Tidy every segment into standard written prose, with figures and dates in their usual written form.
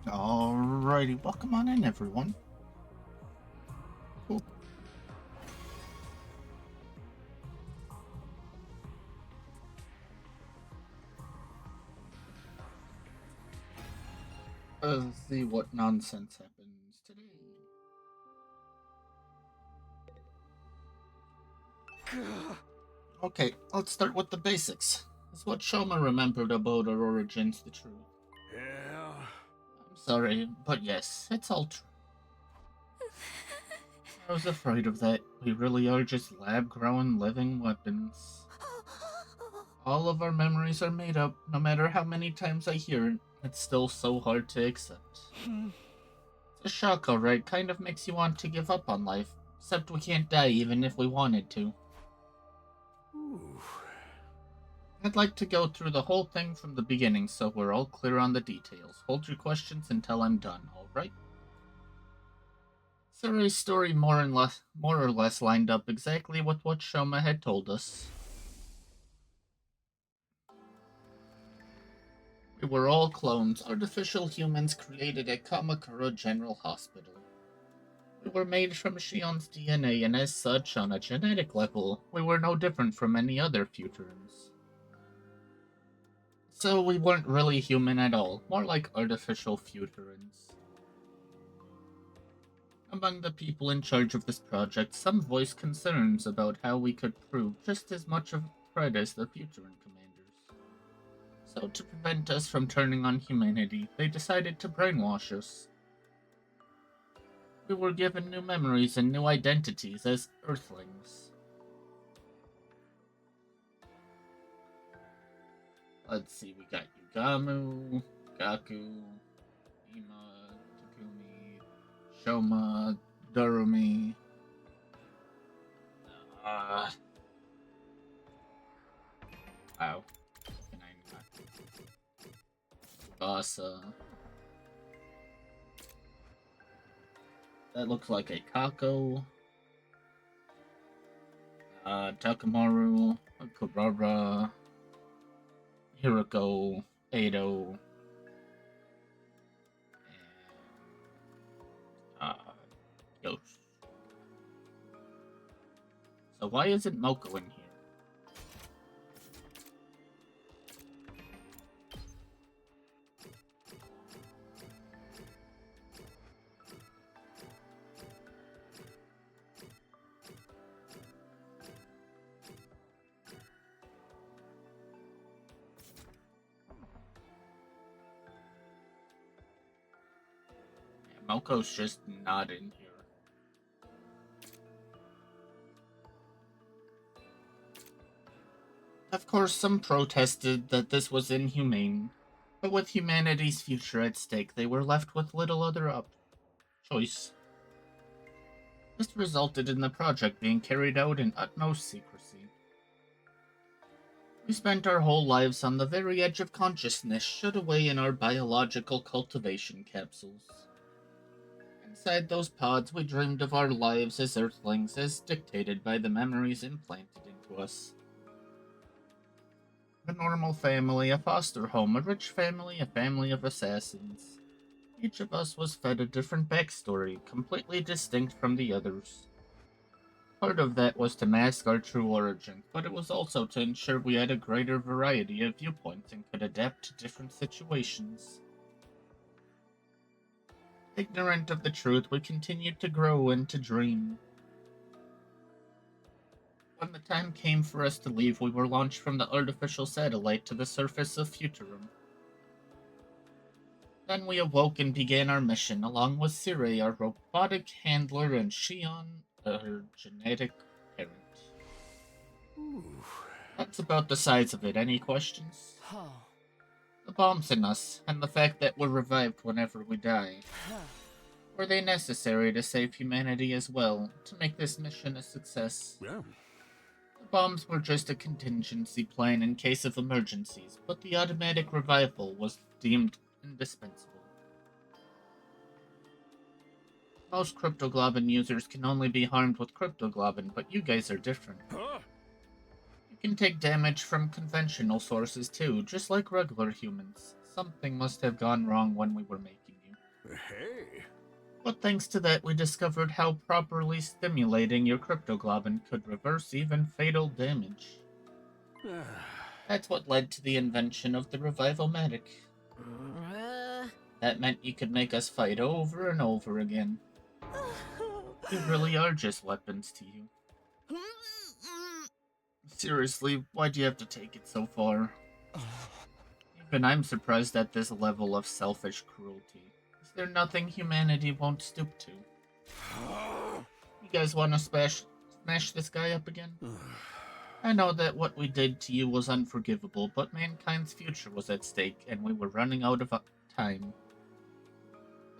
Alrighty, welcome on in, everyone. Cool. Let's see what nonsense happens today. Okay, let's start with the basics. Is what Shoma remembered about our origins the truth? Yeah. I'm sorry, but yes, it's all true. I was afraid of that. We really are just lab-grown living weapons. All of our memories are made up, no matter how many times I hear it. It's still so hard to accept. It's a shock, alright. Kind of makes you want to give up on life. Except we can't die even if we wanted to. Ooh. I'd like to go through the whole thing from the beginning so we're all clear on the details. Hold your questions until I'm done, alright? Surrey's story more or less lined up exactly with what Shoma had told us. We were all clones, artificial humans created at Kamakura General Hospital. We were made from Shion's DNA, and as such, on a genetic level, we were no different from any other Futurans. So we weren't really human at all, more like artificial Futurans. Among the people in charge of this project, some voiced concerns about how we could prove just as much of a threat as the Futuran commanders. So to prevent us from turning on humanity, they decided to brainwash us. We were given new memories and new identities as Earthlings. Let's see, we got Yugamu, Gaku, Ima, Takumi, Shoma, Darumi, uh, wow, can I not? Tsubasa. That looks like a Kako. Takamaru, Kurara, Hiroko, Edo, and Yosh. So why isn't Moko in here? Yeah, Moko's just not in here. Of course, some protested that this was inhumane, but with humanity's future at stake, they were left with little other choice. This resulted in the project being carried out in utmost secrecy. We spent our whole lives on the very edge of consciousness, shut away in our biological cultivation capsules. Inside those pods, we dreamed of our lives as Earthlings, as dictated by the memories implanted into us. A normal family, a foster home, a rich family, a family of assassins. Each of us was fed a different backstory, completely distinct from the others. Part of that was to mask our true origins, but it was also to ensure we had a greater variety of viewpoints and could adapt to different situations. Ignorant of the truth, we continued to grow and to dream. When the time came for us to leave, we were launched from the artificial satellite to the surface of Futurum. Then we awoke and began our mission, along with Sire, our robotic handler, and Shion, her genetic parent. Ooh. That's about the size of it. Any questions? The bombs in us, and the fact that we're revived whenever we die. Were they necessary to save humanity as well, to make this mission a success? Yeah. The bombs were just a contingency plan in case of emergencies, but the automatic revival was deemed indispensable. Most cryptoglobin users can only be harmed with cryptoglobin, but you guys are different. Huh? You can take damage from conventional sources too, just like regular humans. Something must have gone wrong when we were making you. Hey. But thanks to that, we discovered how properly stimulating your cryptoglobin could reverse even fatal damage. That's what led to the invention of the Revival-Matic. That meant you could make us fight over and over again. We really are just weapons to you. Seriously, why'd you have to take it so far? Even I'm surprised at this level of selfish cruelty. Is there nothing humanity won't stoop to? You guys want to smash this guy up again? I know that what we did to you was unforgivable, but mankind's future was at stake, and we were running out of time.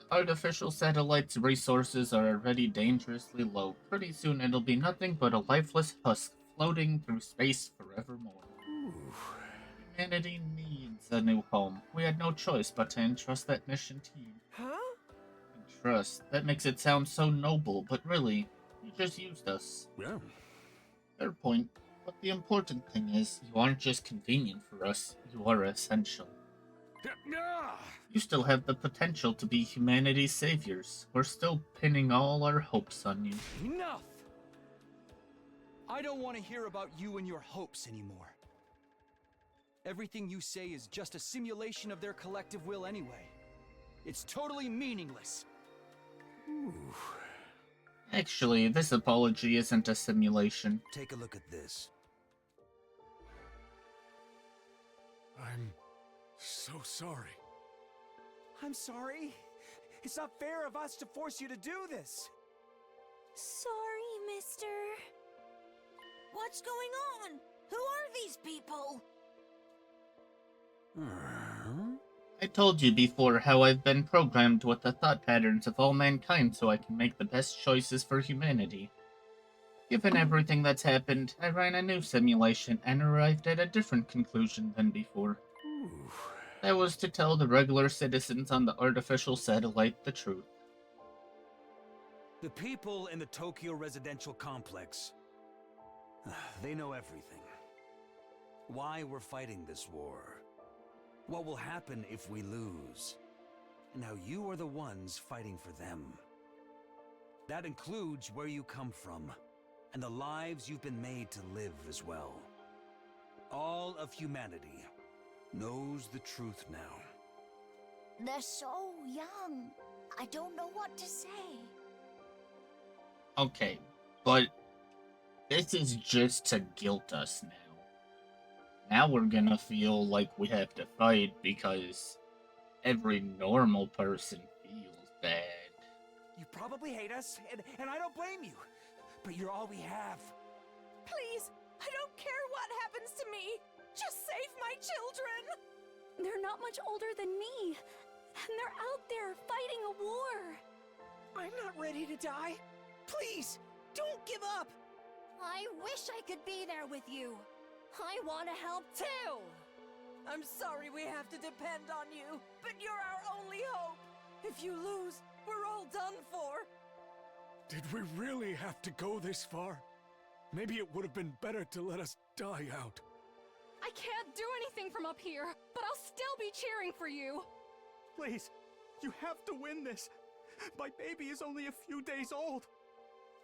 The artificial satellite's resources are already dangerously low. Pretty soon it'll be nothing but a lifeless husk floating through space forevermore. Humanity needs a new home. We had no choice but to entrust that mission to you. Huh? Entrust? That makes it sound so noble, but really, you just used us. Yeah. Fair point. But the important thing is, you aren't just convenient for us, you are essential. You still have the potential to be humanity's saviors. We're still pinning all our hopes on you. Enough! I don't want to hear about you and your hopes anymore. Everything you say is just a simulation of their collective will anyway. It's totally meaningless. Actually, this apology isn't a simulation. Take a look at this. I'm so sorry. I'm sorry. It's not fair of us to force you to do this. Sorry, mister. What's going on? Who are these people? I told you before how I've been programmed with the thought patterns of all mankind so I can make the best choices for humanity. Given everything that's happened, I ran a new simulation and arrived at a different conclusion than before. That was to tell the regular citizens on the artificial satellite the truth. The people in the Tokyo residential complex, they know everything. Why we're fighting this war. What will happen if we lose. And how you are the ones fighting for them. That includes where you come from, and the lives you've been made to live as well. All of humanity knows the truth now. They're so young. I don't know what to say. Okay, but this is just to guilt us now. Now we're gonna feel like we have to fight because every normal person feels bad. You probably hate us, and I don't blame you. But you're all we have. Please, I don't care what happens to me. Just save my children. They're not much older than me, and they're out there fighting a war. I'm not ready to die. Please, don't give up. I wish I could be there with you. I want to help too. I'm sorry we have to depend on you, but you're our only hope. If you lose, we're all done for. Did we really have to go this far? Maybe it would have been better to let us die out. I can't do anything from up here, but I'll still be cheering for you. Please, you have to win this. My baby is only a few days old.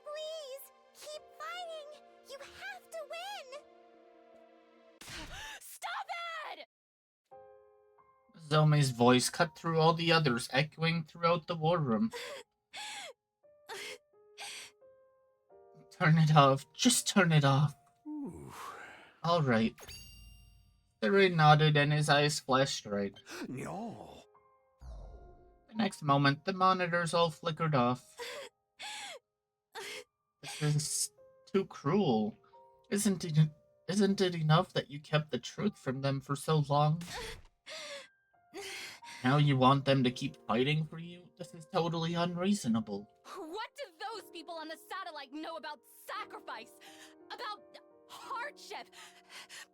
Please, keep fighting. You have to win. Stop it! Zomi's voice cut through all the others, echoing throughout the war room. Turn it off. Just turn it off. Alright. Theory nodded and his eyes flashed red. No. The next moment, the monitors all flickered off. This is too cruel. Isn't it enough that you kept the truth from them for so long? Now you want them to keep fighting for you? This is totally unreasonable. What do those people on the satellite know about sacrifice? About hardship?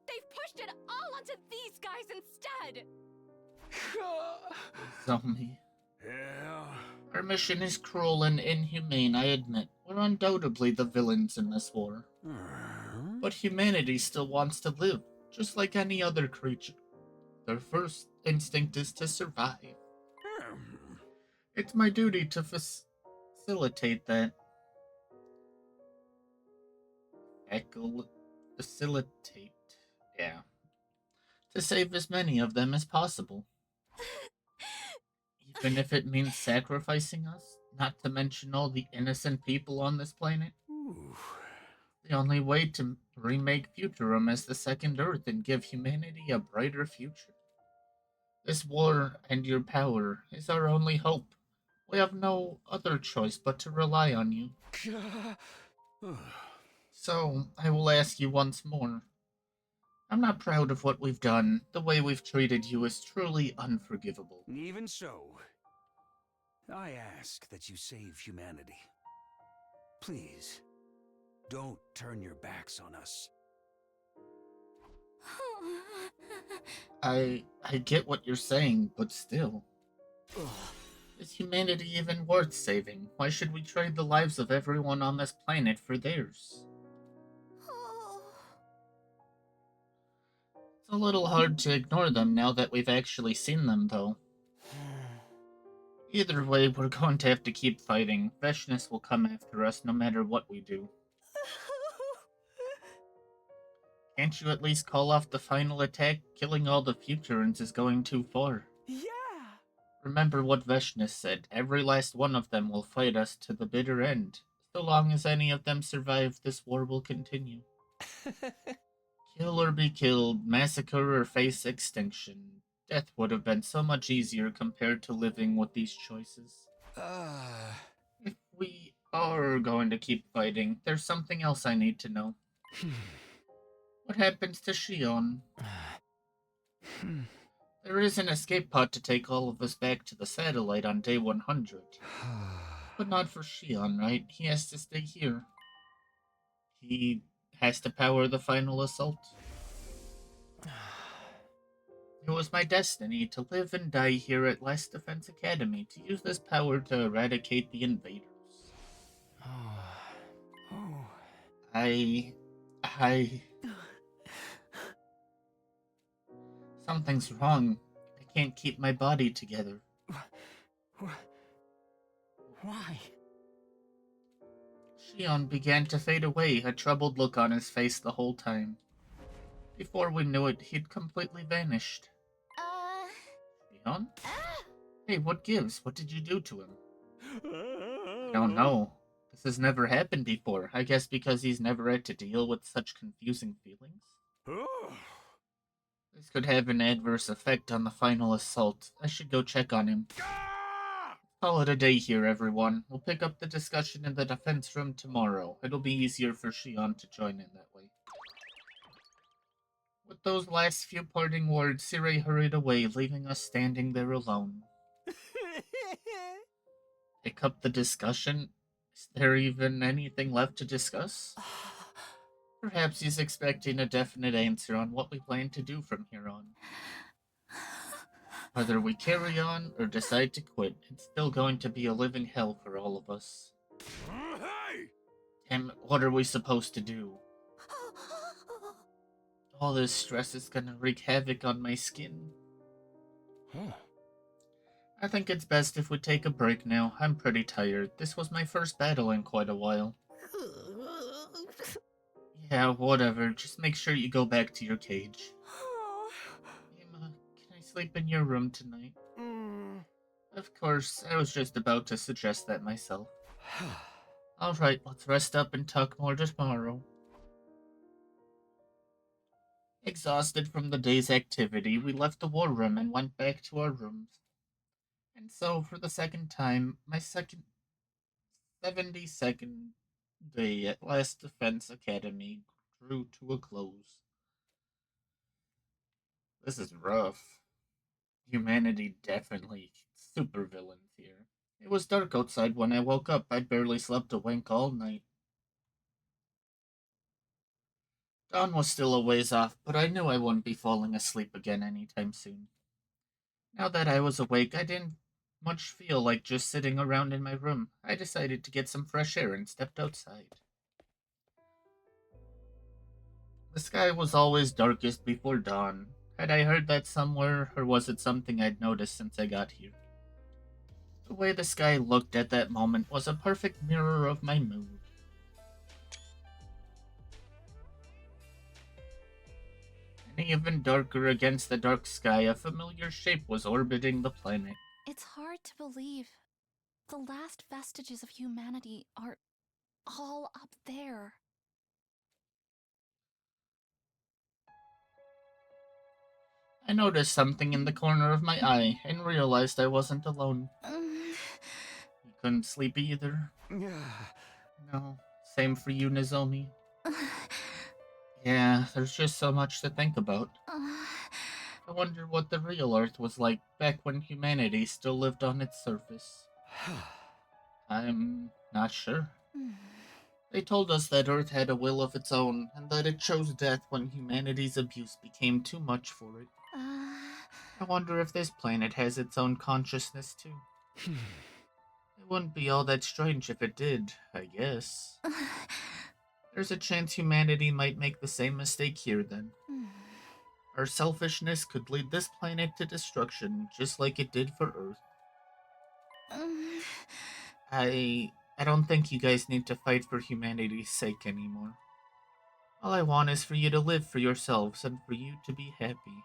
They've pushed it all onto these guys instead! Zomi. Yeah. Our mission is cruel and inhumane, I admit. We're undoubtedly the villains in this war. But humanity still wants to live, just like any other creature. Their first instinct is to survive. It's my duty to facilitate that. Facilitate. Yeah. To save as many of them as possible. Even if it means sacrificing us, not to mention all the innocent people on this planet. Ooh. The only way to remake Futurum as the second Earth and give humanity a brighter future. This war and your power is our only hope. We have no other choice but to rely on you. So, I will ask you once more. I'm not proud of what we've done. The way we've treated you is truly unforgivable. Even so, I ask that you save humanity. Please, don't turn your backs on us. I get what you're saying, but still. Is humanity even worth saving? Why should we trade the lives of everyone on this planet for theirs? It's a little hard to ignore them now that we've actually seen them, though. Either way, we're going to have to keep fighting. Veshness will come after us no matter what we do. Can't you at least call off the final attack? Killing all the Futurans is going too far. Yeah! Remember what Veshness said. Every last one of them will fight us to the bitter end. So long as any of them survive, this war will continue. Kill or be killed, massacre or face extinction. Death would have been so much easier compared to living with these choices. If we are going to keep fighting, there's something else I need to know. What happens to Shion? There is an escape pod to take all of us back to the satellite on day 100. But not for Shion, right? He has to stay here. He has to power the final assault. It was my destiny to live and die here at Last Defense Academy to use this power to eradicate the invaders. I... Something's wrong. I can't keep my body together. Why? Shion began to fade away, a troubled look on his face the whole time. Before we knew it, he'd completely vanished. Shion? Hey, what gives? What did you do to him? I don't know. This has never happened before. I guess because he's never had to deal with such confusing feelings. This could have an adverse effect on the final assault. I should go check on him. Call it a day here, everyone. We'll pick up the discussion in the defense room tomorrow. It'll be easier for Shion to join in that way. With those last few parting words, Sirei hurried away, leaving us standing there alone. Pick up the discussion? Is there even anything left to discuss? Perhaps he's expecting a definite answer on what we plan to do from here on. Whether we carry on or decide to quit, it's still going to be a living hell for all of us. Damn, what are we supposed to do? All this stress is gonna wreak havoc on my skin. I think it's best if we take a break now. I'm pretty tired. This was my first battle in quite a while. Yeah, whatever. Just make sure you go back to your cage. Emma, can I sleep in your room tonight? Of course, I was just about to suggest that myself. Alright, let's rest up and talk more tomorrow. Exhausted from the day's activity, we left the war room and went back to our rooms. And so, for the second time, my 72nd day at Last Defense Academy drew to a close. This is rough. Humanity definitely supervillains here. It was dark outside when I woke up. I'd barely slept a wink all night. Dawn was still a ways off, but I knew I wouldn't be falling asleep again anytime soon. Now that I was awake, I didn't much feel like just sitting around in my room. I decided to get some fresh air and stepped outside. The sky was always darkest before dawn. Had I heard that somewhere, or was it something I'd noticed since I got here? The way the sky looked at that moment was a perfect mirror of my mood. And even darker against the dark sky, a familiar shape was orbiting the planet. It's hard to believe. The last vestiges of humanity are all up there. I noticed something in the corner of my eye and realized I wasn't alone. You couldn't sleep either? No. Same for you, Nozomi. Yeah, there's just so much to think about. I wonder what the real Earth was like back when humanity still lived on its surface. I'm not sure. They told us that Earth had a will of its own, and that it chose death when humanity's abuse became too much for it. I wonder if this planet has its own consciousness too. It wouldn't be all that strange if it did, I guess. There's a chance humanity might make the same mistake here then. Our selfishness could lead this planet to destruction, just like it did for Earth. I don't think you guys need to fight for humanity's sake anymore. All I want is for you to live for yourselves and for you to be happy.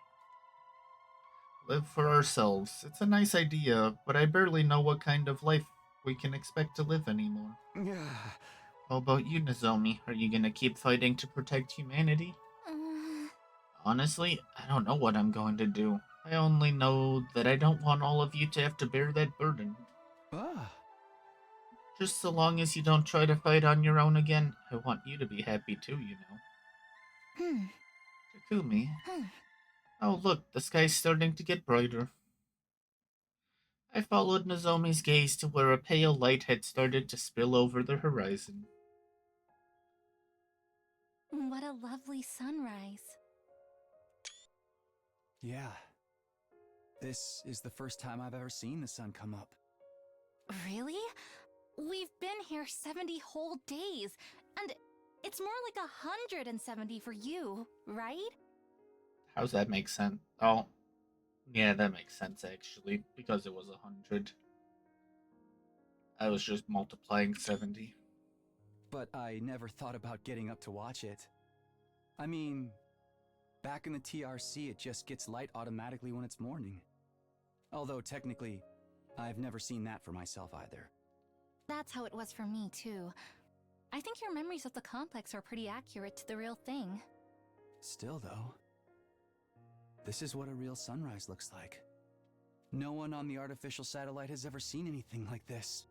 Live for ourselves. It's a nice idea, but I barely know what kind of life we can expect to live anymore. How about you, Nozomi? Are you gonna keep fighting to protect humanity? Honestly, I don't know what I'm going to do. I only know that I don't want all of you to have to bear that burden. Just so long as you don't try to fight on your own again, I want you to be happy too, you know. Takumi. Oh, look, the sky's starting to get brighter. I followed Nozomi's gaze to where a pale light had started to spill over the horizon. What a lovely sunrise. Yeah. This is the first time I've ever seen the sun come up. Really? We've been here 70 whole days, and it's more like 170 for you, right? How's that make sense? Oh, yeah, that makes sense actually, because it was 100. I was just multiplying 70. But I never thought about getting up to watch it. I mean, back in the TRC, it just gets light automatically when it's morning. Although technically, I've never seen that for myself either. That's how it was for me, too. I think your memories of the complex are pretty accurate to the real thing. Still, though, this is what a real sunrise looks like. No one on the artificial satellite has ever seen anything like this.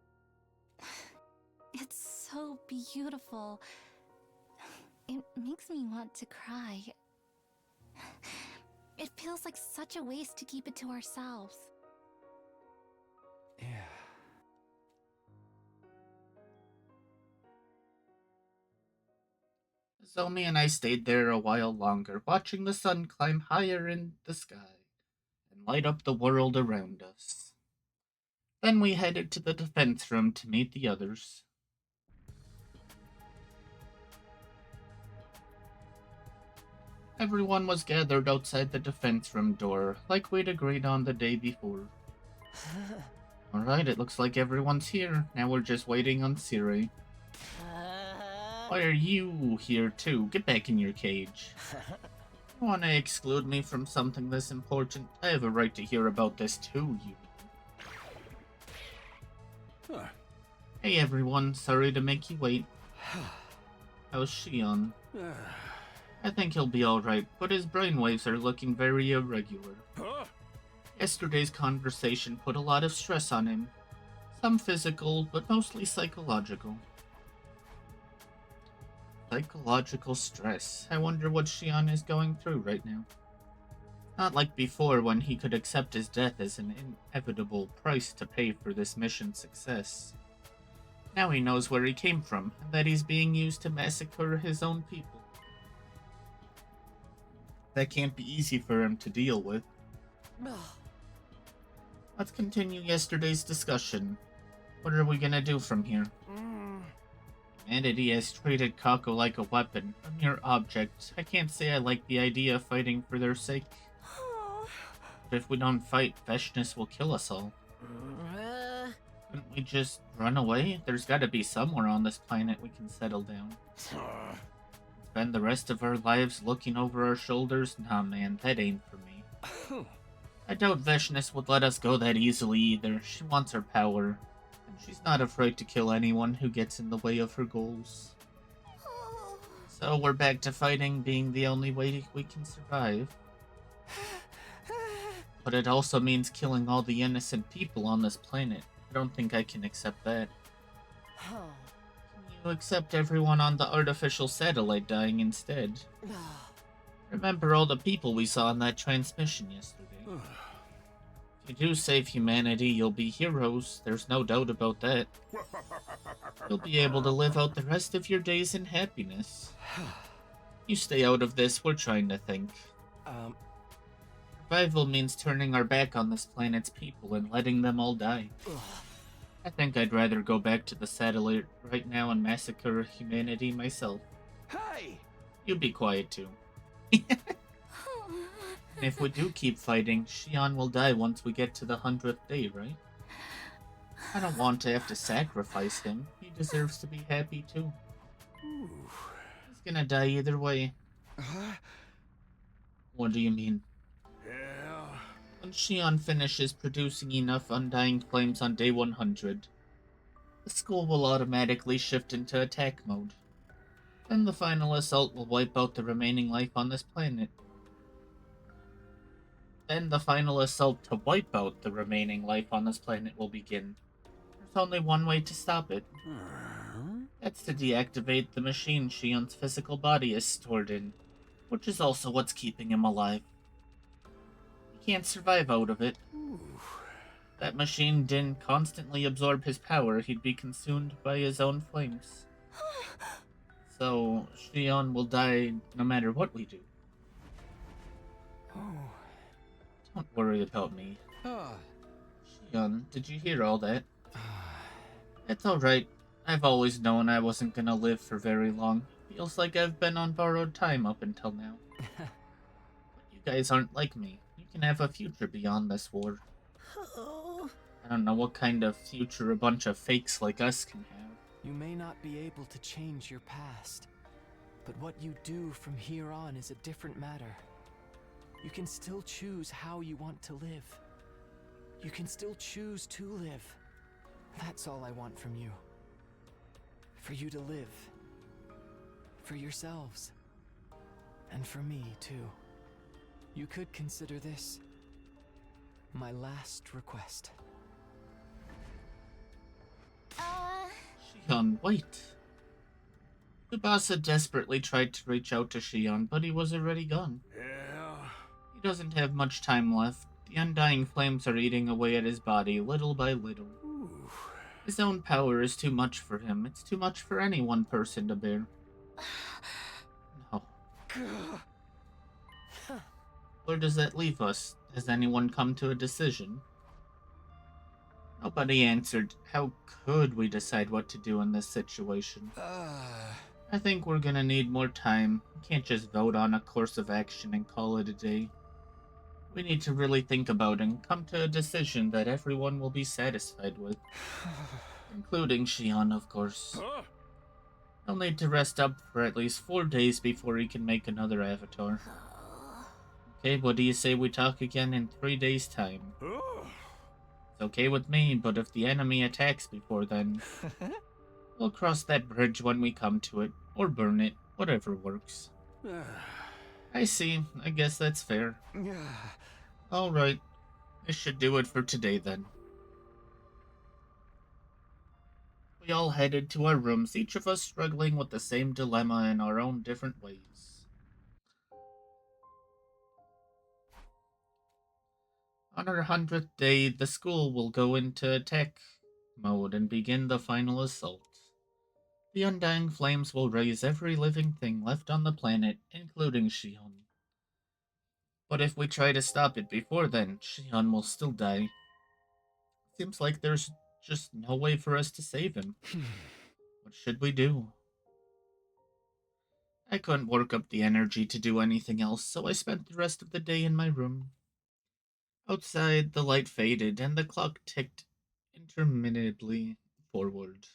It's so beautiful. It makes me want to cry. It feels like such a waste to keep it to ourselves. Yeah. Zomi and I stayed there a while longer, watching the sun climb higher in the sky and light up the world around us. Then we headed to the defense room to meet the others. Everyone was gathered outside the defense room door, like we'd agreed on the day before. Alright, it looks like everyone's here. Now we're just waiting on Siri. Why are you here too? Get back in your cage. You want to exclude me from something this important? I have a right to hear about this too, you know. Hey everyone, sorry to make you wait. How's Shion? I think he'll be alright, but his brainwaves are looking very irregular. Yesterday's conversation put a lot of stress on him. Some physical, but mostly psychological. Psychological stress. I wonder what Shion is going through right now. Not like before when he could accept his death as an inevitable price to pay for this mission's success. Now he knows where he came from, and that he's being used to massacre his own people. That can't be easy for him to deal with. Let's continue yesterday's discussion. What are we gonna do from here? Humanity has treated Kako like a weapon, a mere object. I can't say I like the idea of fighting for their sake. But if we don't fight, Veshness will kill us all. We just run away? There's gotta be somewhere on this planet we can settle down. Spend the rest of our lives looking over our shoulders? Nah, man, that ain't for me. I doubt Veshness would let us go that easily either. She wants her power, and she's not afraid to kill anyone who gets in the way of her goals. So we're back to fighting being the only way we can survive. But it also means killing all the innocent people on this planet. I don't think I can accept that. Can you accept everyone on the artificial satellite dying instead? Remember all the people we saw in that transmission yesterday. If you do save humanity, you'll be heroes. There's no doubt about that. You'll be able to live out the rest of your days in happiness. You stay out of this, we're trying to think. Survival means turning our back on this planet's people and letting them all die. I think I'd rather go back to the satellite right now and massacre humanity myself. Hey! You be quiet too. And if we do keep fighting, Shion will die once we get to the 100th day, right? I don't want to have to sacrifice him. He deserves to be happy too. He's gonna die either way. What do you mean? Yeah. When Shion finishes producing enough undying flames on day 100, the school will automatically shift into attack mode. Then the final assault will wipe out the remaining life on this planet. Then the final assault to wipe out the remaining life on this planet will begin. There's only one way to stop it. That's to deactivate the machine Shion's physical body is stored in, which is also what's keeping him alive. He can't survive out of it. If that machine didn't constantly absorb his power, he'd be consumed by his own flames. So, Shion will die no matter what we do. Don't worry about me. Shion, did you hear all that? It's alright. I've always known I wasn't gonna live for very long. Feels like I've been on borrowed time up until now. But you guys aren't like me. You can have a future beyond this war. I don't know what kind of future a bunch of fakes like us can have. You may not be able to change your past, but what you do from here on is a different matter. You can still choose how you want to live. You can still choose to live. That's all I want from you. For you to live. For yourselves. And for me, too. You could consider this my last request. Shion, wait. Tsubasa desperately tried to reach out to Shion, but he was already gone. Yeah. He doesn't have much time left. The undying flames are eating away at his body, little by little. His own power is too much for him. It's too much for any one person to bear. No. Where does that leave us? Has anyone come to a decision? Nobody answered. How could we decide what to do in this situation? I think we're gonna need more time. We can't just vote on a course of action and call it a day. We need to really think about and come to a decision that everyone will be satisfied with. Including Shion, of course. He'll need to rest up for at least 4 days before he can make another avatar. Okay, what do you say we talk again in 3 days' time? It's okay with me, but if the enemy attacks before then, we'll cross that bridge when we come to it, or burn it, whatever works. I see, I guess that's fair. Alright, this should do it for today then. We all headed to our rooms, each of us struggling with the same dilemma in our own different ways. On our 100th day, the school will go into attack mode and begin the final assault. The undying flames will raise every living thing left on the planet, including Shion. But if we try to stop it before then, Shion will still die. Seems like there's just no way for us to save him. What should we do? I couldn't work up the energy to do anything else, so I spent the rest of the day in my room. Outside, the light faded and the clock ticked interminably forward,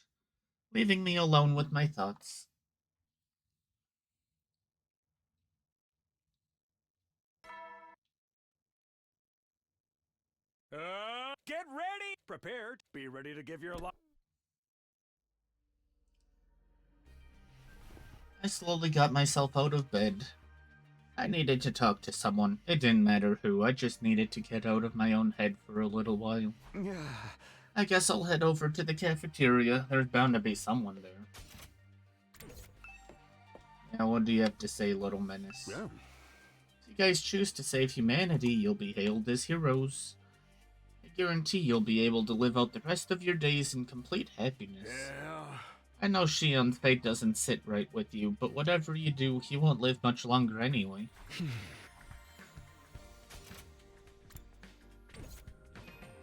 leaving me alone with my thoughts. Get ready! Prepared. Be ready to give your life. I slowly got myself out of bed. I needed to talk to someone. It didn't matter who, I just needed to get out of my own head for a little while. I guess I'll head over to the cafeteria. There's bound to be someone there. Now, what do you have to say, Little Menace? Yeah. If you guys choose to save humanity, you'll be hailed as heroes. I guarantee you'll be able to live out the rest of your days in complete happiness. Yeah. I know Shion's fate doesn't sit right with you, but whatever you do, he won't live much longer anyway.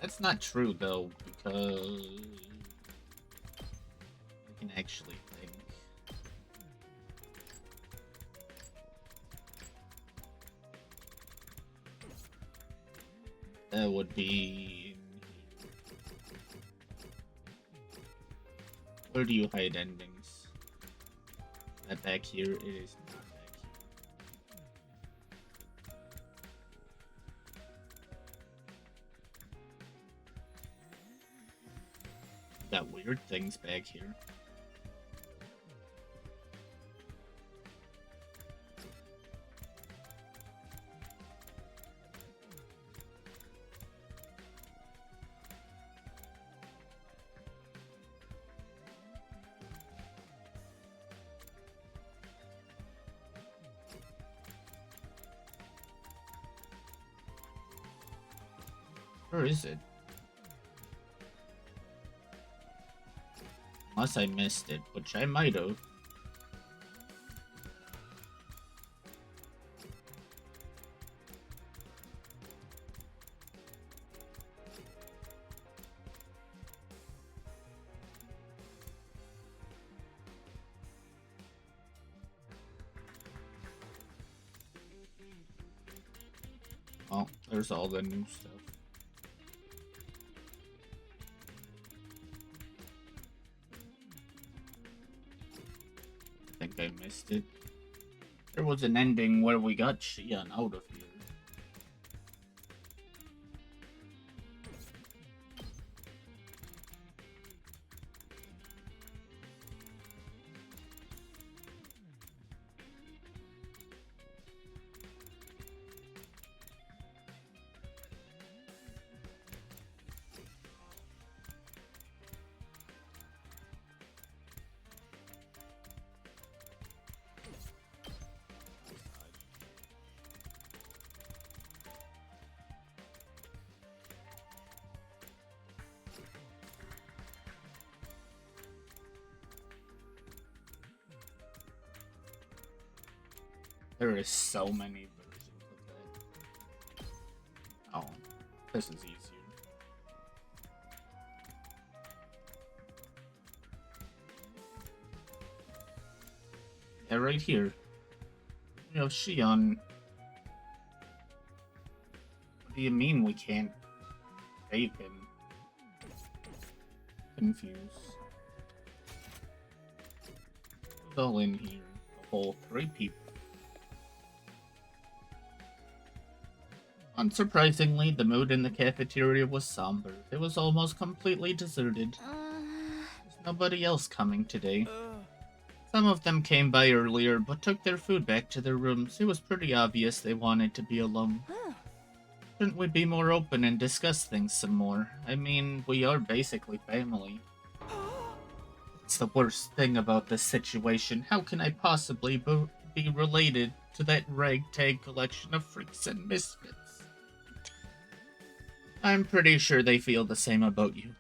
That's not true, though, because I can actually think. That would be... Where do you hide endings? That back here? It is not back here. Got weird things back here. Where is it? Unless I missed it, which I might have. Oh, there's all the new stuff. I think I missed it. There was an ending where we got Shion out of here. There is so many versions of that. Oh, this is easier. Yeah, right here. You know, Shion. What do you mean we can't save him? Confused. Who's all in here? A whole 3 people. Unsurprisingly, the mood in the cafeteria was somber. It was almost completely deserted. There's nobody else coming today. Some of them came by earlier, but took their food back to their rooms. It was pretty obvious they wanted to be alone. Shouldn't we be more open and discuss things some more? I mean, we are basically family. It's the worst thing about this situation. How can I possibly be related to that ragtag collection of freaks and misfits? I'm pretty sure they feel the same about you.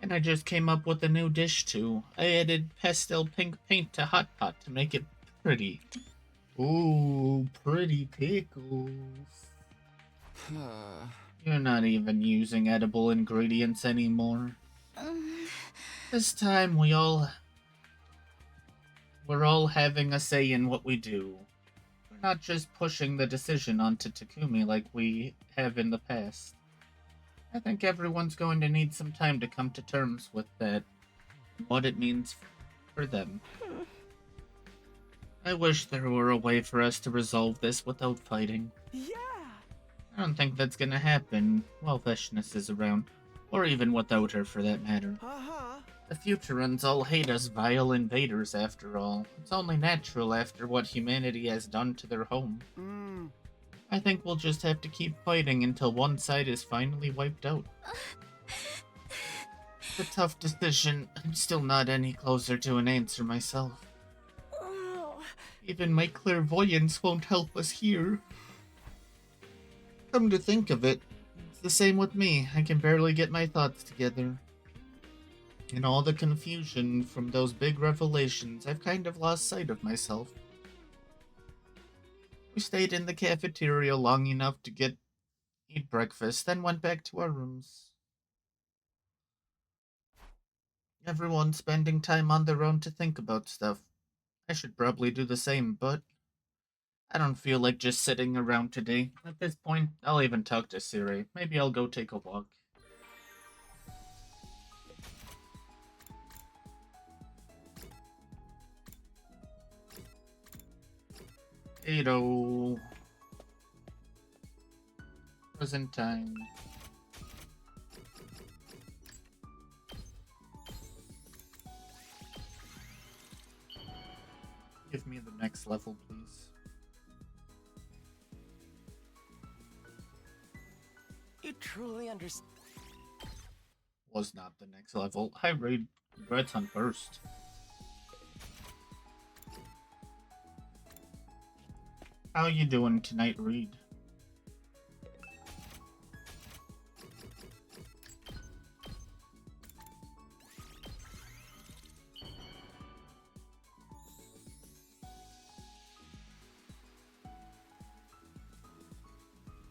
And I just came up with a new dish too. I added pastel pink paint to Hot Pot to make it pretty. Ooh, pretty pickles. You're not even using edible ingredients anymore. This time we're all having a say in what we do. We're not just pushing the decision onto Takumi like we have in the past. I think everyone's going to need some time to come to terms with that, and what it means for them. I wish there were a way for us to resolve this without fighting. Yeah! I don't think that's gonna happen while Vishnis is around, or even without her for that matter. Uh-huh. The Futurans all hate us vile invaders after all. It's only natural after what humanity has done to their home. I think we'll just have to keep fighting until one side is finally wiped out. It's a tough decision. I'm still not any closer to an answer myself. Even my clairvoyance won't help us here. Come to think of it, it's the same with me. I can barely get my thoughts together. In all the confusion from those big revelations, I've kind of lost sight of myself. We stayed in the cafeteria long enough to eat breakfast, then went back to our rooms. Everyone's spending time on their own to think about stuff. I should probably do the same, but I don't feel like just sitting around today. At this point, I'll even talk to Siri. Maybe I'll go take a walk. Edo. Present time. Give me the next level, please. You truly understand. Was not the next level. Hi, Raid. Congrats on first. How you doing tonight, Reed?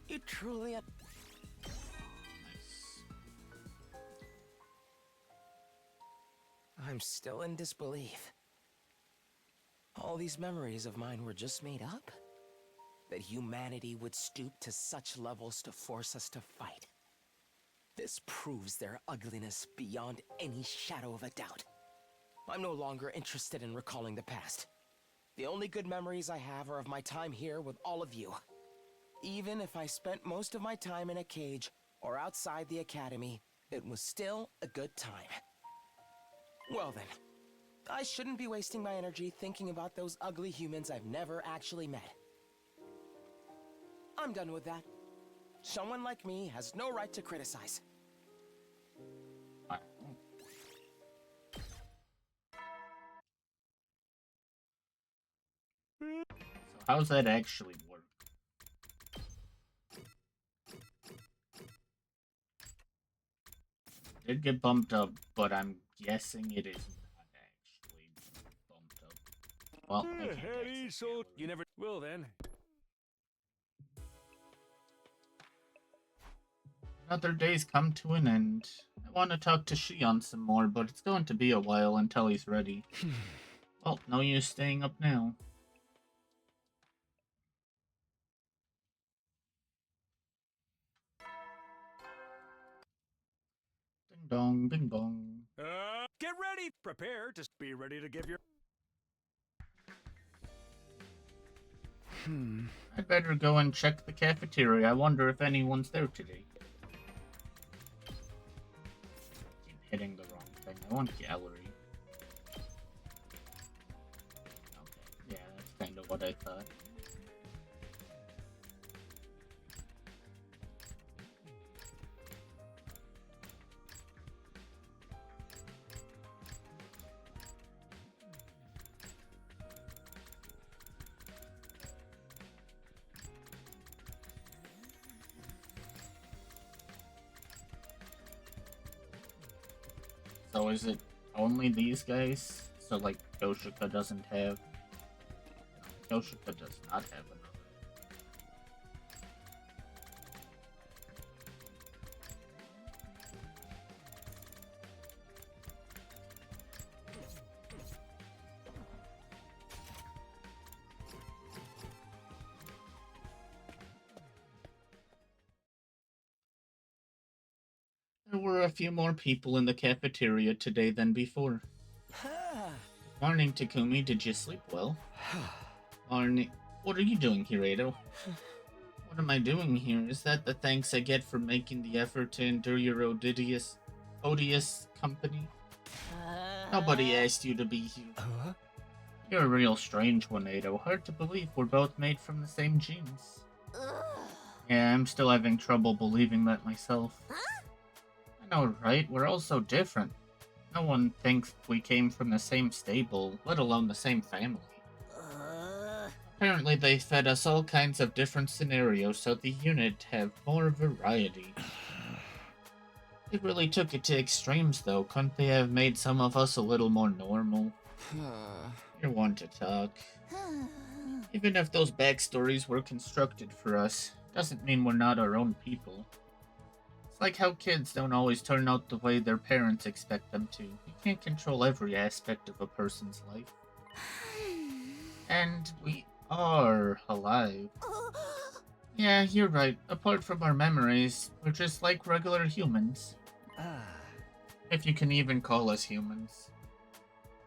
You truly. Nice. I'm still in disbelief. All these memories of mine were just made up? That humanity would stoop to such levels to force us to fight. This proves their ugliness beyond any shadow of a doubt. I'm no longer interested in recalling the past. The only good memories I have are of my time here with all of you. Even if I spent most of my time in a cage or outside the academy, it was still a good time. Well then, I shouldn't be wasting my energy thinking about those ugly humans I've never actually met. I'm done with that. Someone like me has no right to criticize. So how's that actually work? Did get bumped up, but I'm guessing it is not actually bumped up. Well, I can't access gallery. You never will then. Another day's come to an end. I want to talk to Shion some more, but it's going to be a while until he's ready. Well, no use staying up now. Ding dong, bing bong. Get ready. Prepare to be ready to give your. I'd better go and check the cafeteria. I wonder if anyone's there today. Keep hitting the wrong thing. I want gallery. Okay, yeah, that's kind of what I thought. So is it only these guys? So like Goshika doesn't have... No, Goshika does not have another. were a few more people in the cafeteria today than before. Morning, Takumi. Did you sleep well? Morning. What are you doing here, Ado? What am I doing here? Is that the thanks I get for making the effort to endure your odious company? Nobody asked you to be here. You're a real strange one, Ado. Hard to believe we're both made from the same genes. Yeah, I'm still having trouble believing that myself. I know, right? We're all so different. No one thinks we came from the same stable, let alone the same family. Apparently they fed us all kinds of different scenarios so the unit have more variety. They really took it to extremes though, couldn't they have made some of us a little more normal? You're one to talk. Even if those backstories were constructed for us, doesn't mean we're not our own people. It's like how kids don't always turn out the way their parents expect them to. You can't control every aspect of a person's life. And we are alive. Yeah, you're right. Apart from our memories, we're just like regular humans. If you can even call us humans.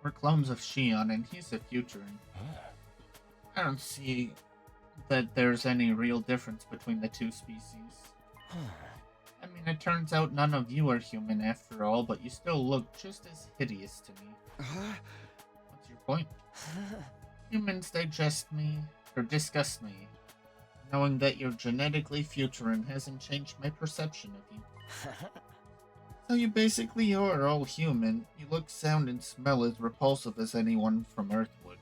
We're clones of Shion, and he's a Futurin. I don't see that there's any real difference between the two species. I mean, it turns out none of you are human after all, but you still look just as hideous to me. What's your point? Humans disgust me. Knowing that you're genetically Futurin hasn't changed my perception of you. So you basically are all human. You look, sound, and smell as repulsive as anyone from Earth would.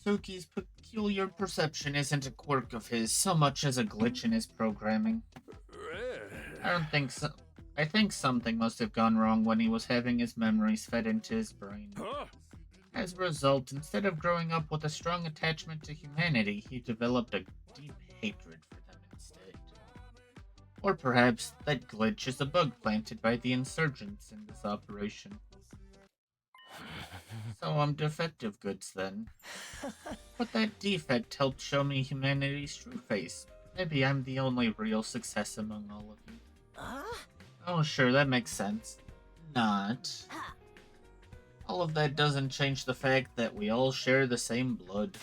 Suki's peculiar perception isn't a quirk of his so much as a glitch in his programming. I don't think so. I think something must have gone wrong when he was having his memories fed into his brain. As a result, instead of growing up with a strong attachment to humanity, he developed a deep hatred for them instead. Or perhaps that glitch is a bug planted by the insurgents in this operation. So I'm defective goods then. But that defect helped show me humanity's true face. Maybe I'm the only real success among all of you. Oh sure, that makes sense. Not. All of that doesn't change the fact that we all share the same blood.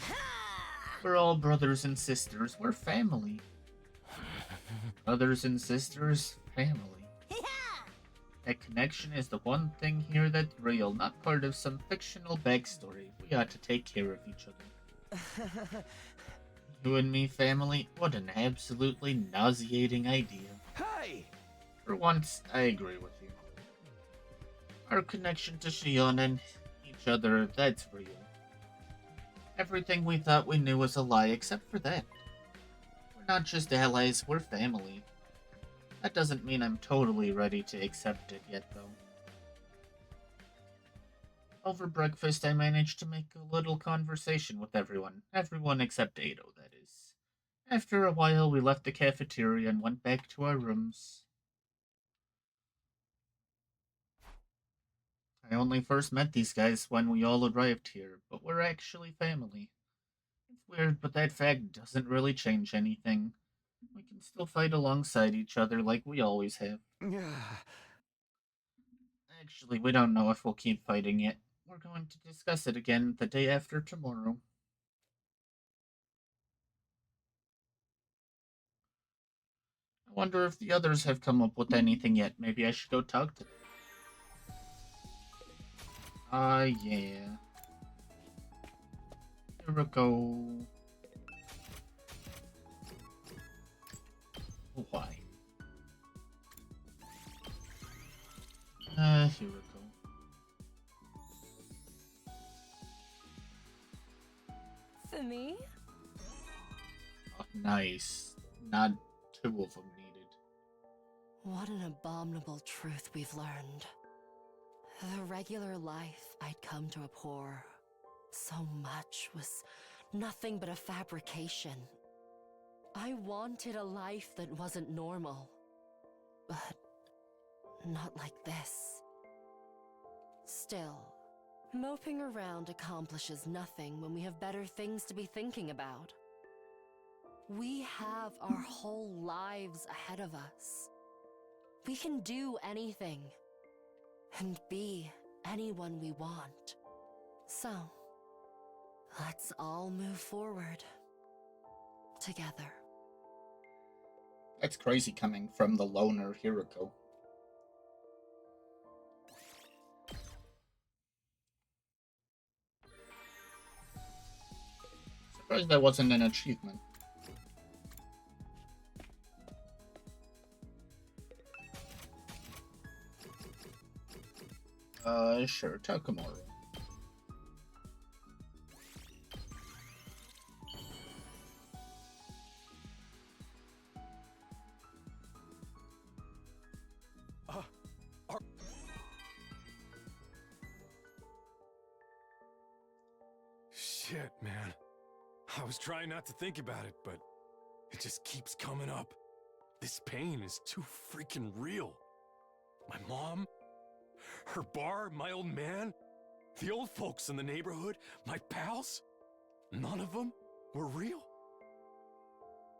We're all brothers and sisters. We're family. Brothers and sisters, family. That connection is the one thing here that's real, not part of some fictional backstory. We ought to take care of each other. You and me, family? What an absolutely nauseating idea. Hey! For once, I agree with you. Our connection to Shion and each other, that's real. Everything we thought we knew was a lie except for that. We're not just allies, we're family. That doesn't mean I'm totally ready to accept it yet, though. Over breakfast, I managed to make a little conversation with everyone. Everyone except Ado, that is. After a while, we left the cafeteria and went back to our rooms. I only first met these guys when we all arrived here, but we're actually family. It's weird, but that fact doesn't really change anything. We can still fight alongside each other like we always have. Actually, we don't know if we'll keep fighting yet. We're going to discuss it again the day after tomorrow. I wonder if the others have come up with anything yet. Maybe I should go talk to them. Yeah. Here we go. Why? Here we go. For me? Oh, nice. Not two of them needed. What an abominable truth we've learned. The regular life I'd come to abhor so much was nothing but a fabrication. I wanted a life that wasn't normal, but not like this. Still, moping around accomplishes nothing when we have better things to be thinking about. We have our whole lives ahead of us. We can do anything and be anyone we want. So, let's all move forward together. That's crazy coming from the loner Hiroko. Surprised that wasn't an achievement. Sure, Takamura. Shit, man. I was trying not to think about it, but it just keeps coming up. This pain is too freaking real. My mom, her bar, my old man, the old folks in the neighborhood, my pals, none of them were real.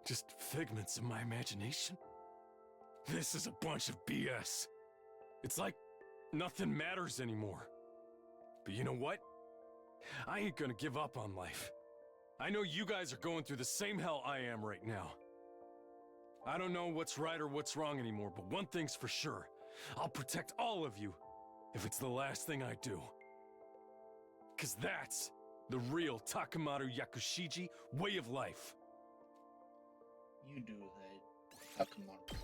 Just figments of my imagination. This is a bunch of BS. It's like nothing matters anymore. But you know what? I ain't gonna give up on life. I know you guys are going through the same hell I am right now. I don't know what's right or what's wrong anymore, but one thing's for sure. I'll protect all of you if it's the last thing I do. 'Cause that's the real Takamaru Yakushiji way of life. You do that, Takamura.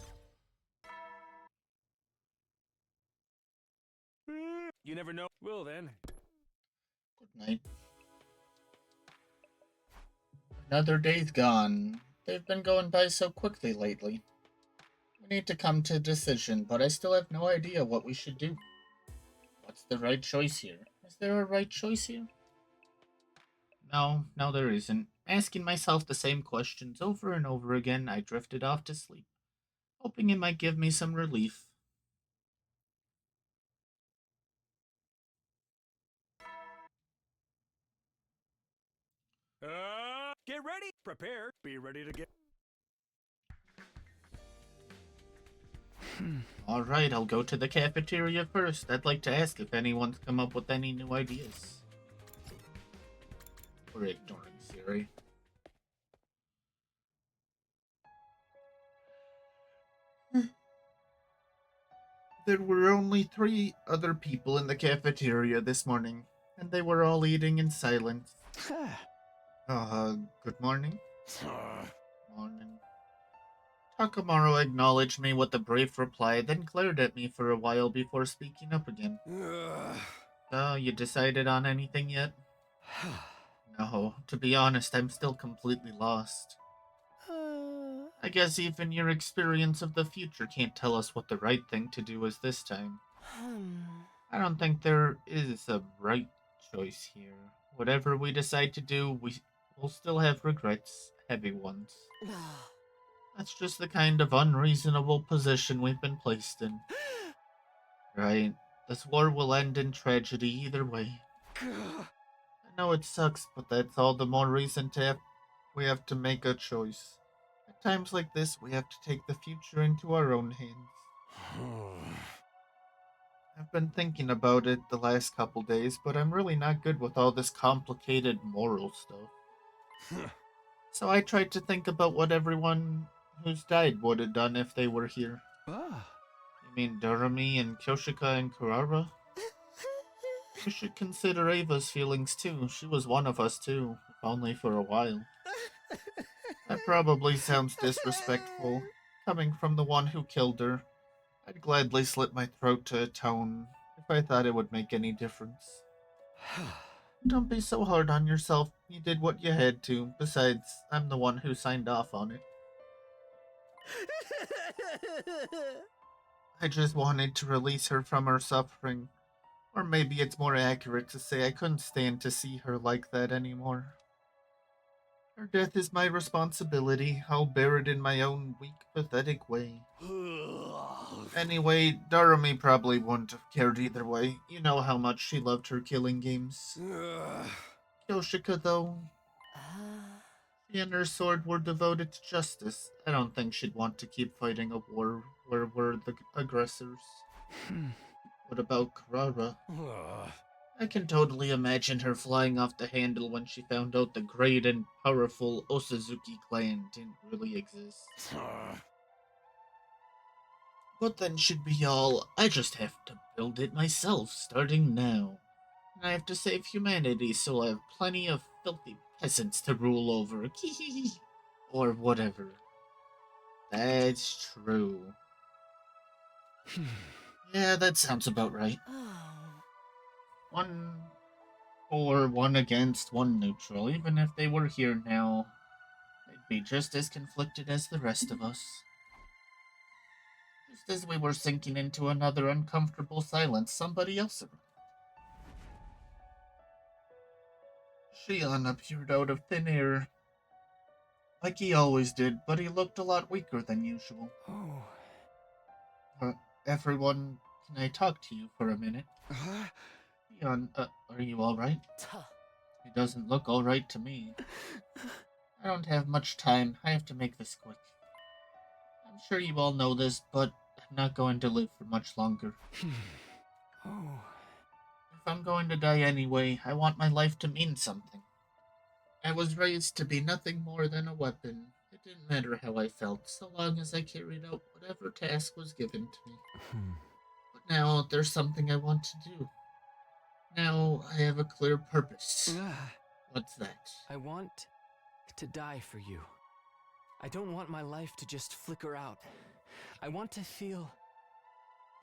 You never know. Well then. Good night. Another day's gone. They've been going by so quickly lately. We need to come to a decision, but I still have no idea what we should do. What's the right choice here? Is there a right choice here? No, there isn't. Asking myself the same questions over and over again, I drifted off to sleep, hoping it might give me some relief. Get ready, prepare, be ready to get. Alright, I'll go to the cafeteria first. I'd like to ask if anyone's come up with any new ideas. We're ignoring Siri. There were only 3 other people in the cafeteria this morning, and they were all eating in silence. Good morning. Morning. Takamaru acknowledged me with a brief reply, then glared at me for a while before speaking up again. So, you decided on anything yet? No, to be honest, I'm still completely lost. I guess even your experience of the future can't tell us what the right thing to do is this time. I don't think there is a right choice here. Whatever we decide to do, we'll still have regrets, heavy ones. That's just the kind of unreasonable position we've been placed in. Right, this war will end in tragedy either way. I know it sucks, but that's all the more reason we have to make a choice. At times like this, we have to take the future into our own hands. I've been thinking about it the last couple days, but I'm really not good with all this complicated moral stuff. So I tried to think about what everyone who's died would have done if they were here. You mean Durami and Kyoshika and Kurara? You should consider Ava's feelings too. She was one of us too, if only for a while. That probably sounds disrespectful, coming from the one who killed her. I'd gladly slit my throat to atone, if I thought it would make any difference. Don't be so hard on yourself. You did what you had to. Besides, I'm the one who signed off on it. I just wanted to release her from her suffering. Or maybe it's more accurate to say I couldn't stand to see her like that anymore. Her death is my responsibility. I'll bear it in my own weak, pathetic way. Anyway, Darumi probably wouldn't have cared either way. You know how much she loved her killing games. Yoshika, though, She and her sword were devoted to justice. I don't think she'd want to keep fighting a war where we're the aggressors. What about Karara? I can totally imagine her flying off the handle when she found out the great and powerful Osazuki clan didn't really exist. But then she'd be all, I just have to build it myself starting now. And I have to save humanity so I have plenty of filthy peasants to rule over. Or whatever. That's true. Yeah, that sounds about right. Oh. 1 for, 1 against, 1 neutral. Even if they were here now, they'd be just as conflicted as the rest of us. Just as we were sinking into another uncomfortable silence, somebody else arrived. Shion appeared out of thin air, like he always did, but he looked a lot weaker than usual. Everyone, can I talk to you for a minute? Shion, are you alright? It doesn't look alright to me. I don't have much time. I have to make this quick. I'm sure you all know this, but I'm not going to live for much longer. If I'm going to die anyway, I want my life to mean something. I was raised to be nothing more than a weapon. It didn't matter how I felt, so long as I carried out whatever task was given to me. But now there's something I want to do. Now I have a clear purpose. What's that? I want to die for you. I don't want my life to just flicker out. I want to feel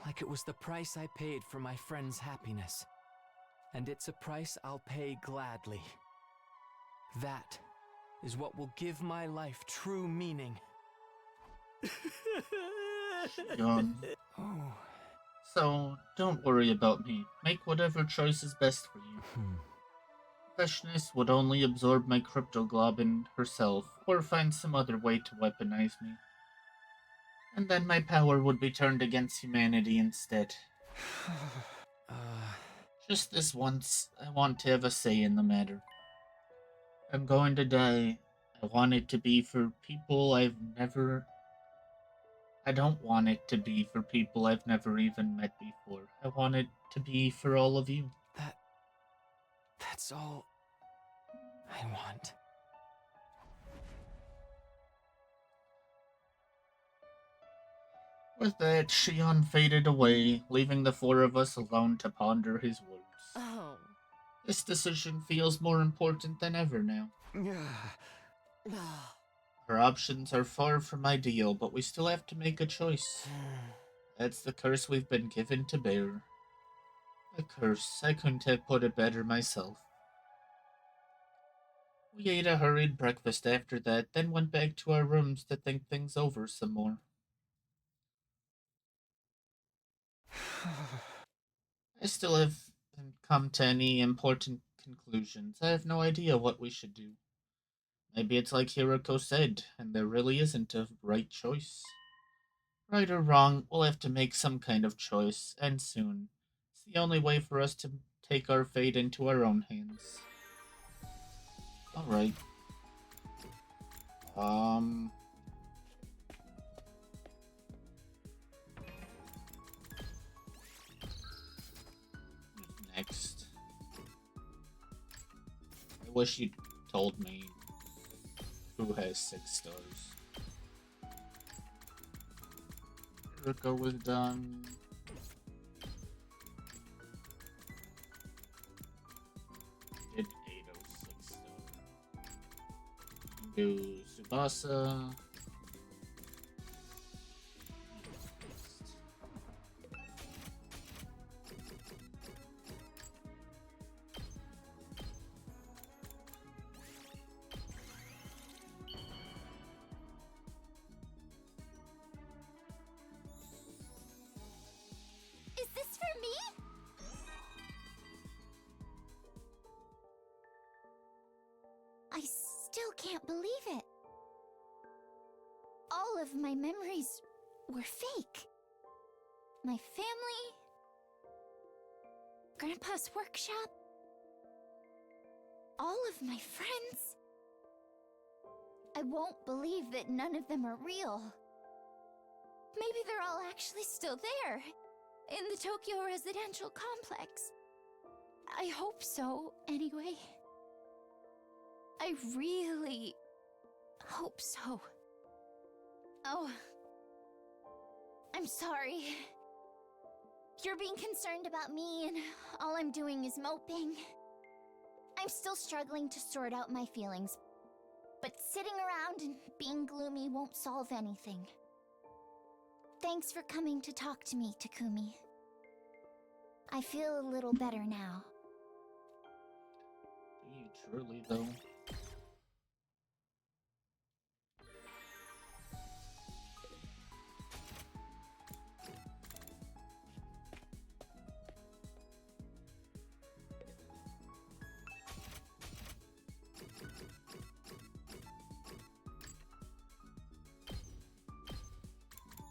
like it was the price I paid for my friend's happiness. And it's a price I'll pay gladly. That is what will give my life true meaning. Shion. So, don't worry about me. Make whatever choice is best for you. Freshness would only absorb my cryptoglobin herself, or find some other way to weaponize me. And then my power would be turned against humanity instead. Just this once, I want to have a say in the matter. I'm going to die. I want it to be for people I don't want it to be for people I've never even met before. I want it to be for all of you. That's all I want. With that, Shion faded away, leaving the 4 of us alone to ponder his words. Oh. This decision feels more important than ever now. Our options are far from ideal, but we still have to make a choice. That's the curse we've been given to bear. A curse. I couldn't have put it better myself. We ate a hurried breakfast after that, then went back to our rooms to think things over some more. I still haven't come to any important conclusions. I have no idea what we should do. Maybe it's like Hiroko said, and there really isn't a right choice. Right or wrong, we'll have to make some kind of choice, and soon. It's the only way for us to take our fate into our own hands. Alright. Next. I wish you'd told me who has 6 stars. Hiroko was done. Did 806 star. Do Tsubasa. Is this for me? I still can't believe it. All of my memories were fake. My family, Grandpa's workshop, all of my friends. I won't believe that none of them are real. Maybe they're all actually still there, in the Tokyo residential complex. I hope so, anyway. I really hope so. Oh, I'm sorry. You're being concerned about me, and all I'm doing is moping. I'm still struggling to sort out my feelings, but sitting around and being gloomy won't solve anything. Thanks for coming to talk to me, Takumi. I feel a little better now. Do you truly, though?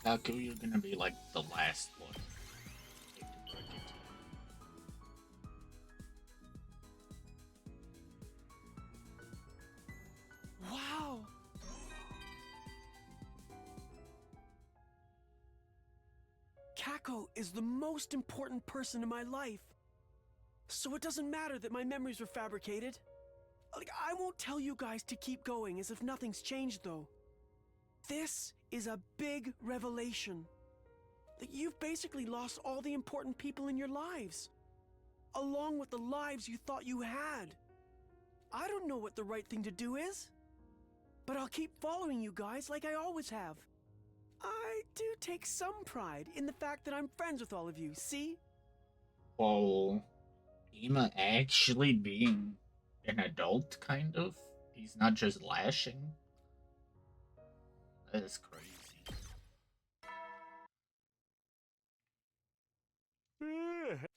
Aku, you're gonna be like the last one. Hate to break it to you. Wow! Kako is the most important person in my life. So it doesn't matter that my memories were fabricated. Like, I won't tell you guys to keep going as if nothing's changed, though. This is a big revelation. That you've basically lost all the important people in your lives, along with the lives you thought you had. I don't know what the right thing to do is, but I'll keep following you guys like I always have. I do take some pride in the fact that I'm friends with all of you, see? Whoa. Ima actually being an adult, kind of? He's not just lashing? That is crazy.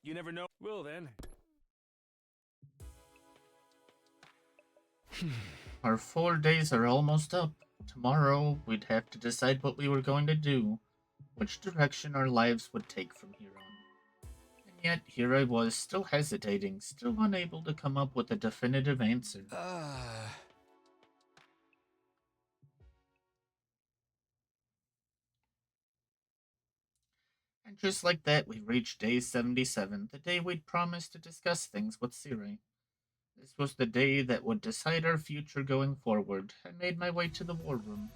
You never know. Well then. Our 4 days are almost up. Tomorrow, we'd have to decide what we were going to do, which direction our lives would take from here on. And yet, here I was, still hesitating, still unable to come up with a definitive answer. And just like that, we reached day 77, the day we'd promised to discuss things with Siri. This was the day that would decide our future going forward. I made my way to the war room.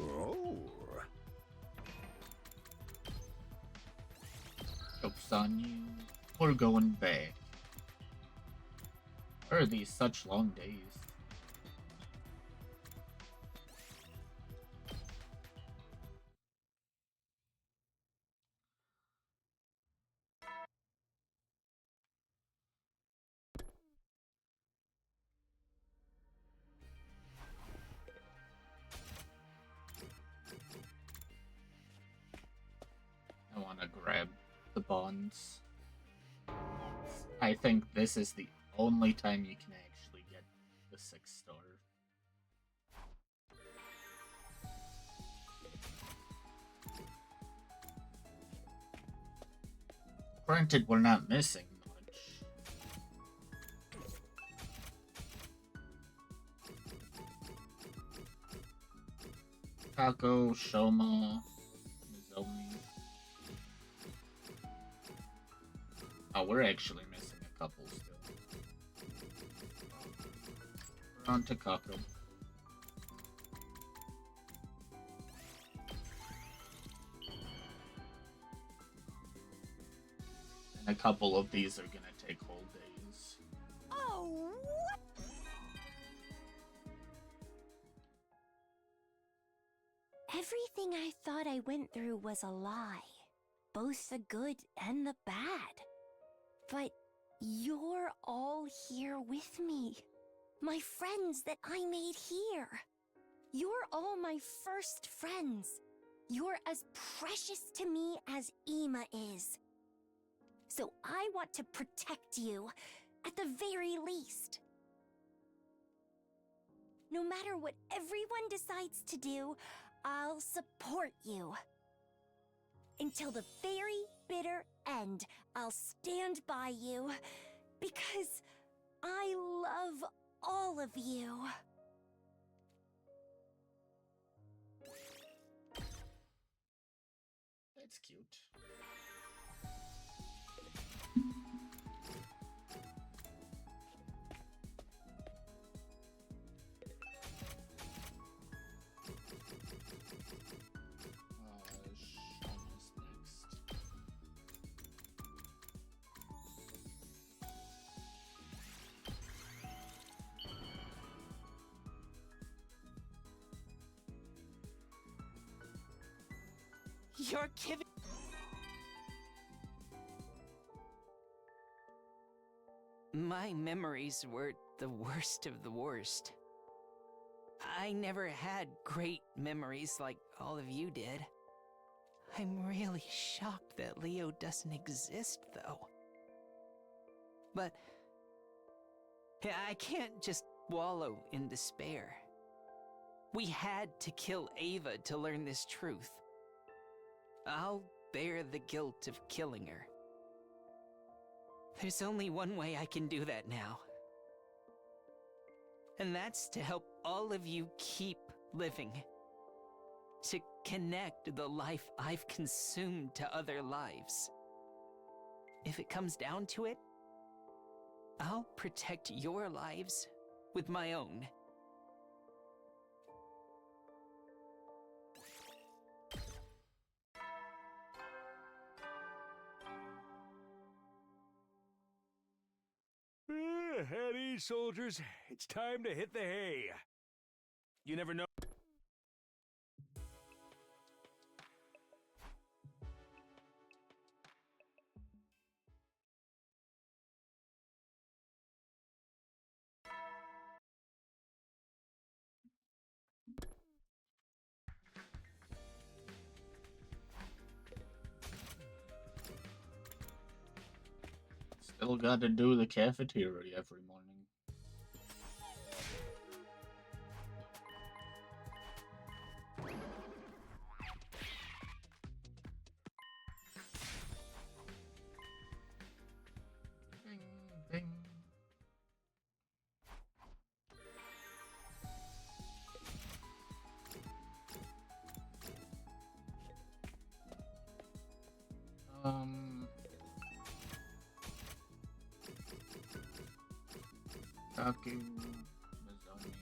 Oh. Joke's on you. We're going back. Why are these such long days? I want to grab the bonds. I think this is the only time you can actually get the 6-star. Granted, we're not missing much. Kako, Shoma, Nozomi. Oh, we're actually missing a couple still. We're on to Kako. And a couple of these are gonna take whole days. Oh, what? Everything I thought I went through was a lie. Both the good and the bad. But you're all here with me. My friends that I made here. You're all my first friends. You're as precious to me as Ima is. So I want to protect you, at the very least. No matter what everyone decides to do, I'll support you. Until the very bitter end, I'll stand by you, because I love all of you. It's cute. Sean is next. You're giving. My memories were the worst of the worst. I never had great memories like all of you did. I'm really shocked that Leo doesn't exist, though. But I can't just wallow in despair. We had to kill Ava to learn this truth. I'll bear the guilt of killing her. There's only one way I can do that now. And that's to help all of you keep living. To connect the life I've consumed to other lives. If it comes down to it, I'll protect your lives with my own. At ease, soldiers. It's time to hit the hay. You never know. Still got to do the cafeteria every morning. Bing, bing. Kaku, Nozomi,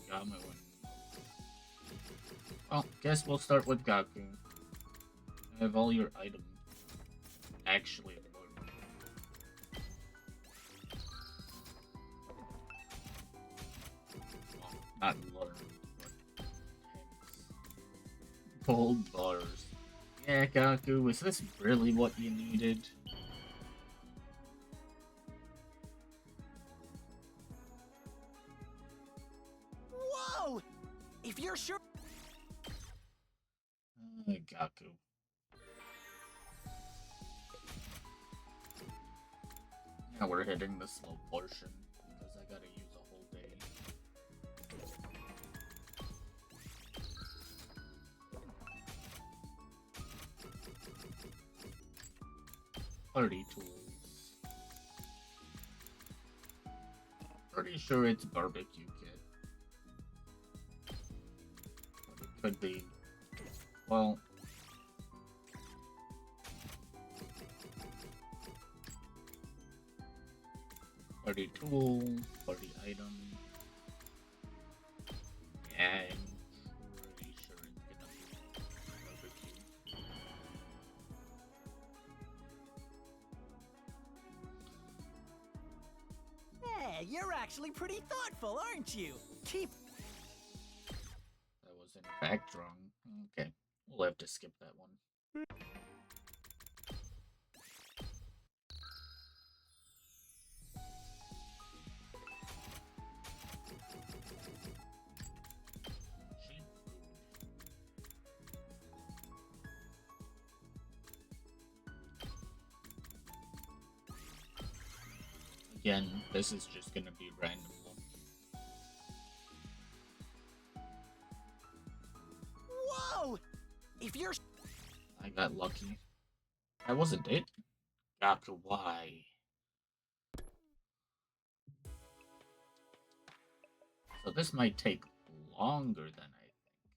Gamu, and... Well, guess we'll start with Gaku. I have all your items. Actually, loaded. Well, not learned, but... Gold bars. Yeah, Gaku, is this really what you needed? Whoa! If you're sure. Gaku. Now we're hitting the slow portion because I gotta use a whole day. Party tools. Pretty sure it's barbecue kit. But it could be. Well. Party tool, party item. Yeah, I'm pretty sure it's gonna be barbecue. Hey, you're actually pretty thoughtful, aren't you? Keep. That was in fact wrong. Okay, we'll have to skip that one. Cheap food. Again, this is just gonna be random luck. Whoa! If you're. I got lucky. That wasn't it. Gaku, why? So this might take longer than I think.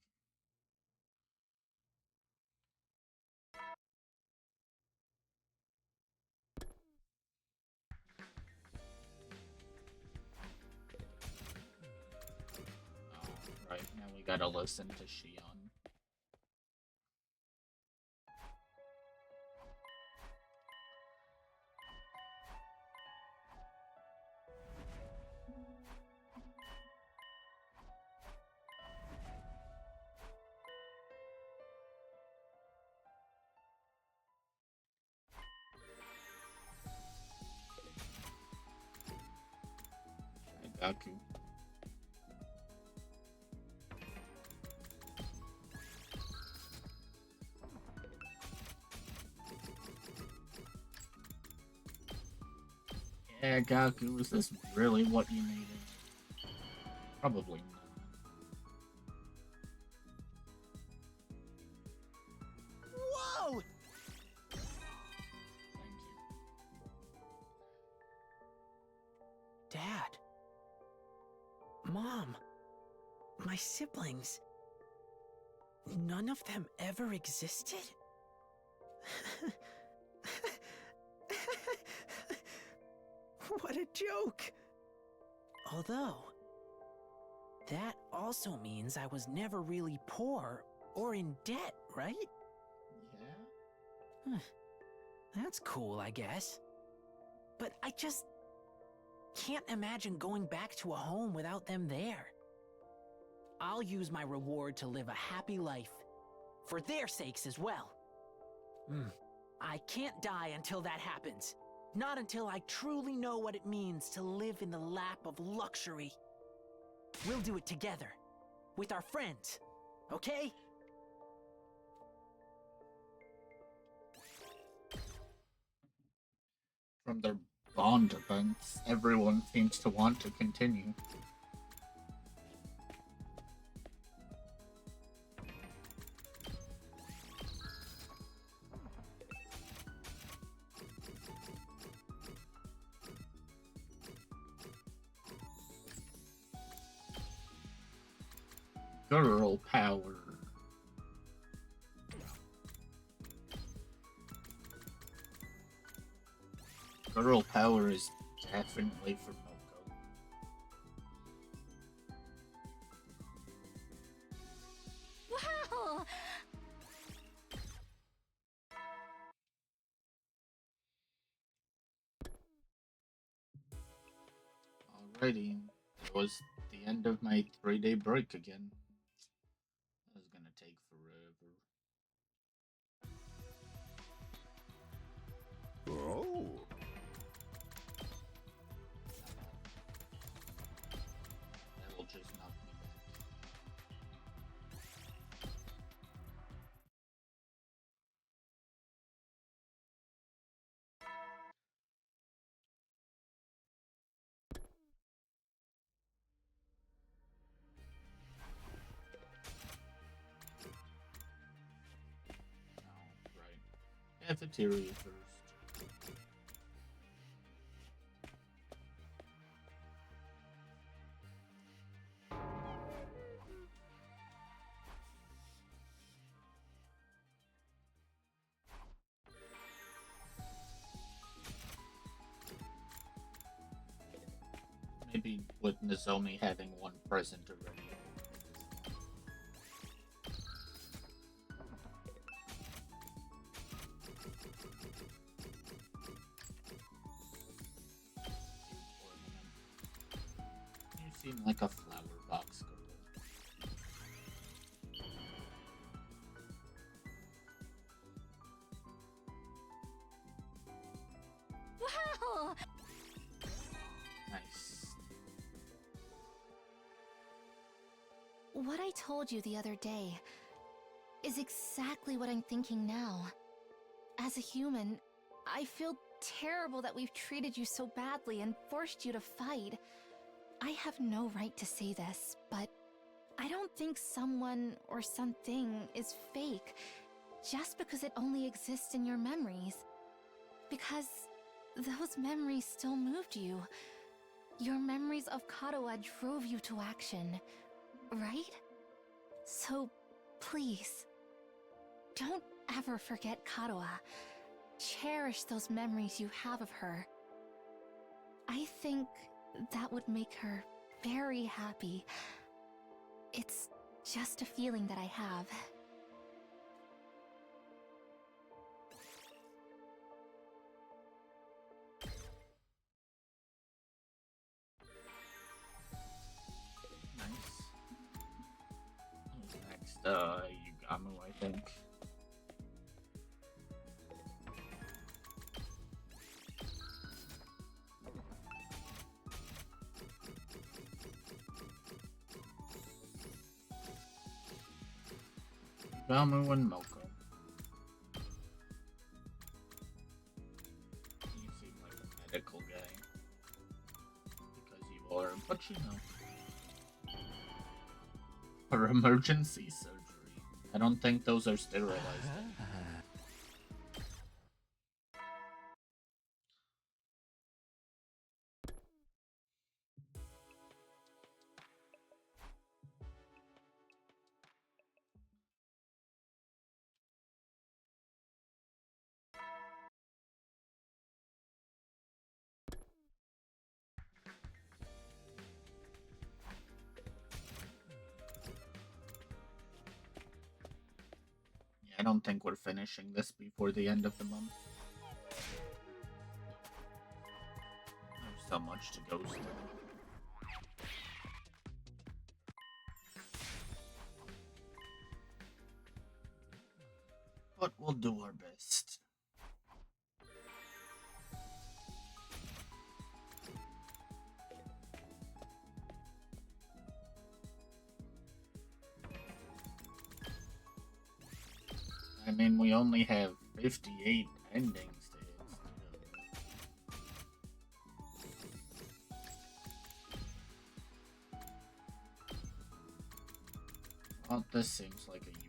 gotta listen to Shion. Gaku. Yeah, Gaku, is this really what you needed? Probably not. Whoa! Thank you. Dad. Mom. My siblings. None of them ever existed? What a joke! Although, that also means I was never really poor or in debt, right? Yeah? That's cool, I guess. But I just can't imagine going back to a home without them there. I'll use my reward to live a happy life. For their sakes as well. I can't die until that happens. Not until I truly know what it means to live in the lap of luxury. We'll do it together. With our friends. Okay? From their Bond events, everyone seems to want to continue. Girl power. Girl power is definitely for Moko. Wow! Alrighty, that was the end of my 3-day break again. That was gonna take forever. Oh. That will just knock me back. Oh, right. Cafeteria first. Maybe with Nozomi having one present already. You seem like a flower box girl. Wow! Nice. What I told you the other day is exactly what I'm thinking now. As a human, I feel terrible that we've treated you so badly and forced you to fight. I have no right to say this, but I don't think someone or something is fake just because it only exists in your memories. Because those memories still moved you. Your memories of Katawa drove you to action, right? So, please, don't ever forget Katawa. Cherish those memories you have of her. I think that would make her very happy. It's Just a feeling that I have. Nice. Next, Yugamu, I think. Yugamu and Moko. You seem like a medical guy. Because you are, but you know. For emergency surgery. I don't think those are sterilized. I don't think we're finishing this before the end of the month. There's so much to go still. But we'll do our best. I mean, we only have 58 endings to hit. Well, this seems like a Yugamu.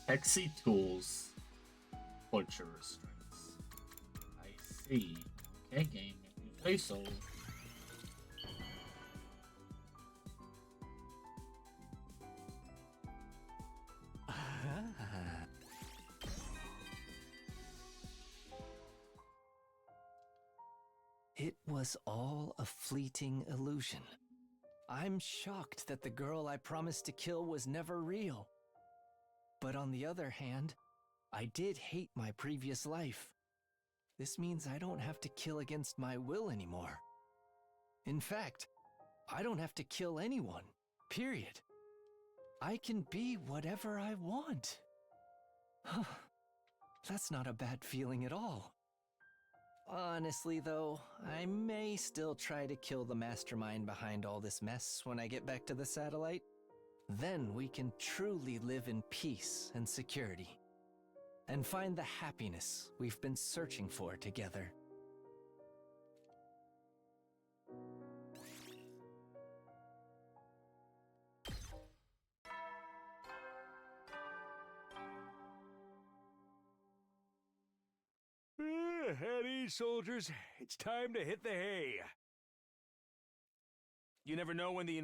Hexy tools. Torture restraints. I see. Okay, game, if you say so. It was all a fleeting illusion. I'm shocked that the girl I promised to kill was never real. But on the other hand, I did hate my previous life. This means I don't have to kill against my will anymore. In fact, I don't have to kill anyone, period. I can be whatever I want. That's not a bad feeling at all. Honestly, though, I may still try to kill the mastermind behind all this mess when I get back to the satellite. Then we can truly live in peace and security, and find the happiness we've been searching for together. At ease, soldiers. It's time to hit the hay. You never know when the...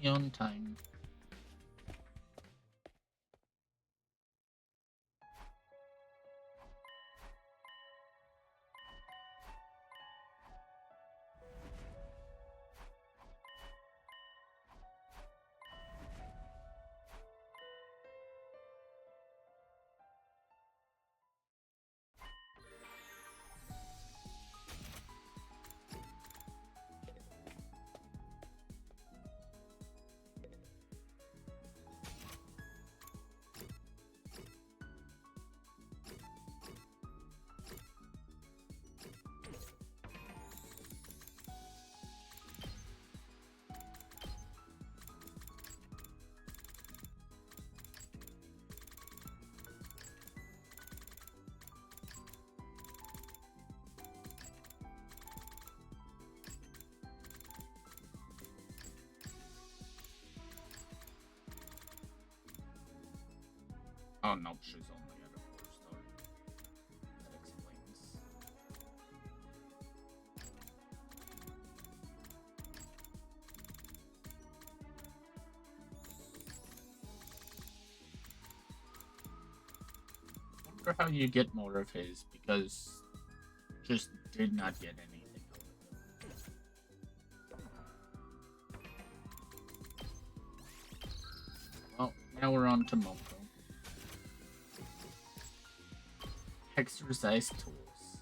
She on time. Oh no, she's only at a 4-star. That explains. Wonder how you get more of his, because just did not get anything out of him. Well, now we're on to Moko. Exercise tools.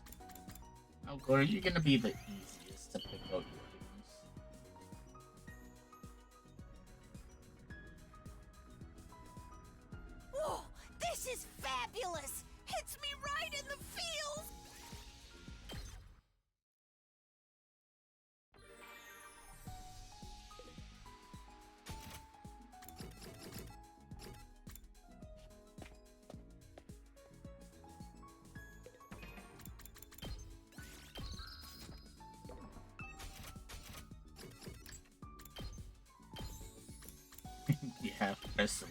Moko, are you gonna be the easiest to pick out your items? Whoa! This is fabulous! Hits me right in the feels! Yeah, wrestling.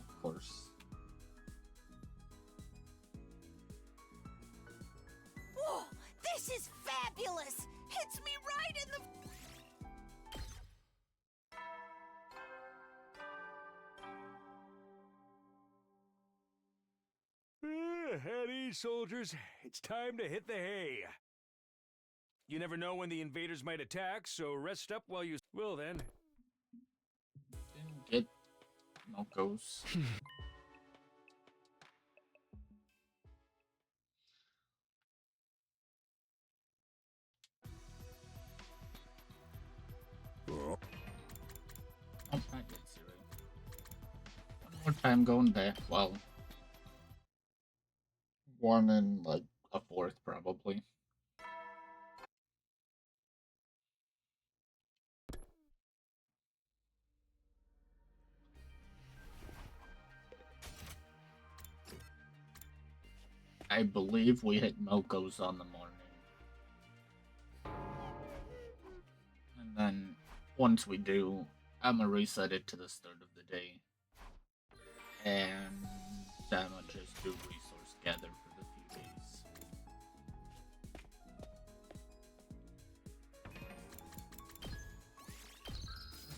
Of course. Whoa! This is fabulous! Hits me right in the... At ease, soldiers. It's time to hit the hay. You never know when the invaders might attack, so rest up while you... Well then. Didn't get Moko's. Oh, not yet, Zero. One more time going there. Well, one and like a fourth, probably. I believe we hit Moko's on the morning. And then, once we do, I'm gonna reset it to the start of the day. And I'm gonna just do resource gather for the few days.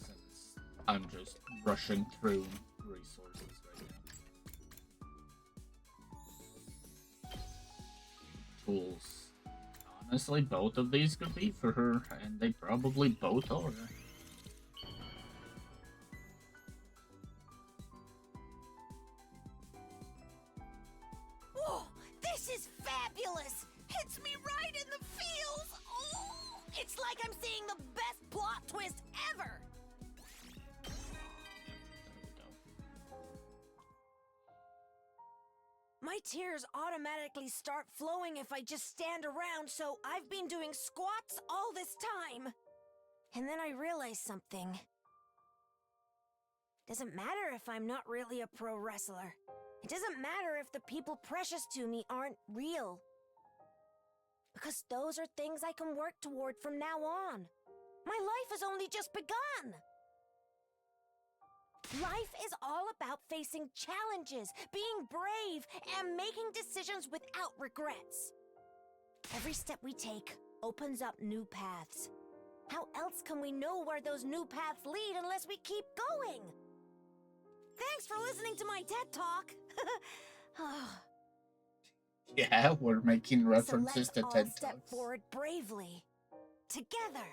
Since I'm just rushing through resources right now. Tools. Honestly, both of these could be for her, and they probably both are. Whoa! This is fabulous! Hits me right in the feels! Oh! It's like I'm seeing the best plot twist ever! My tears automatically start flowing if I just stand around, so I've been doing squats all this time. And then I realized something. Doesn't matter if I'm not really a pro wrestler. It doesn't matter if the people precious to me aren't real. Because those are things I can work toward from now on. My life has only just begun. Life is all about facing challenges, being brave, and making decisions without regrets. Every step we take opens up new paths. How else can we know where those new paths lead unless we keep going? Thanks for listening to my TED Talk. Yeah, we're making references so to let's TED all step Talks. forward bravely. Together.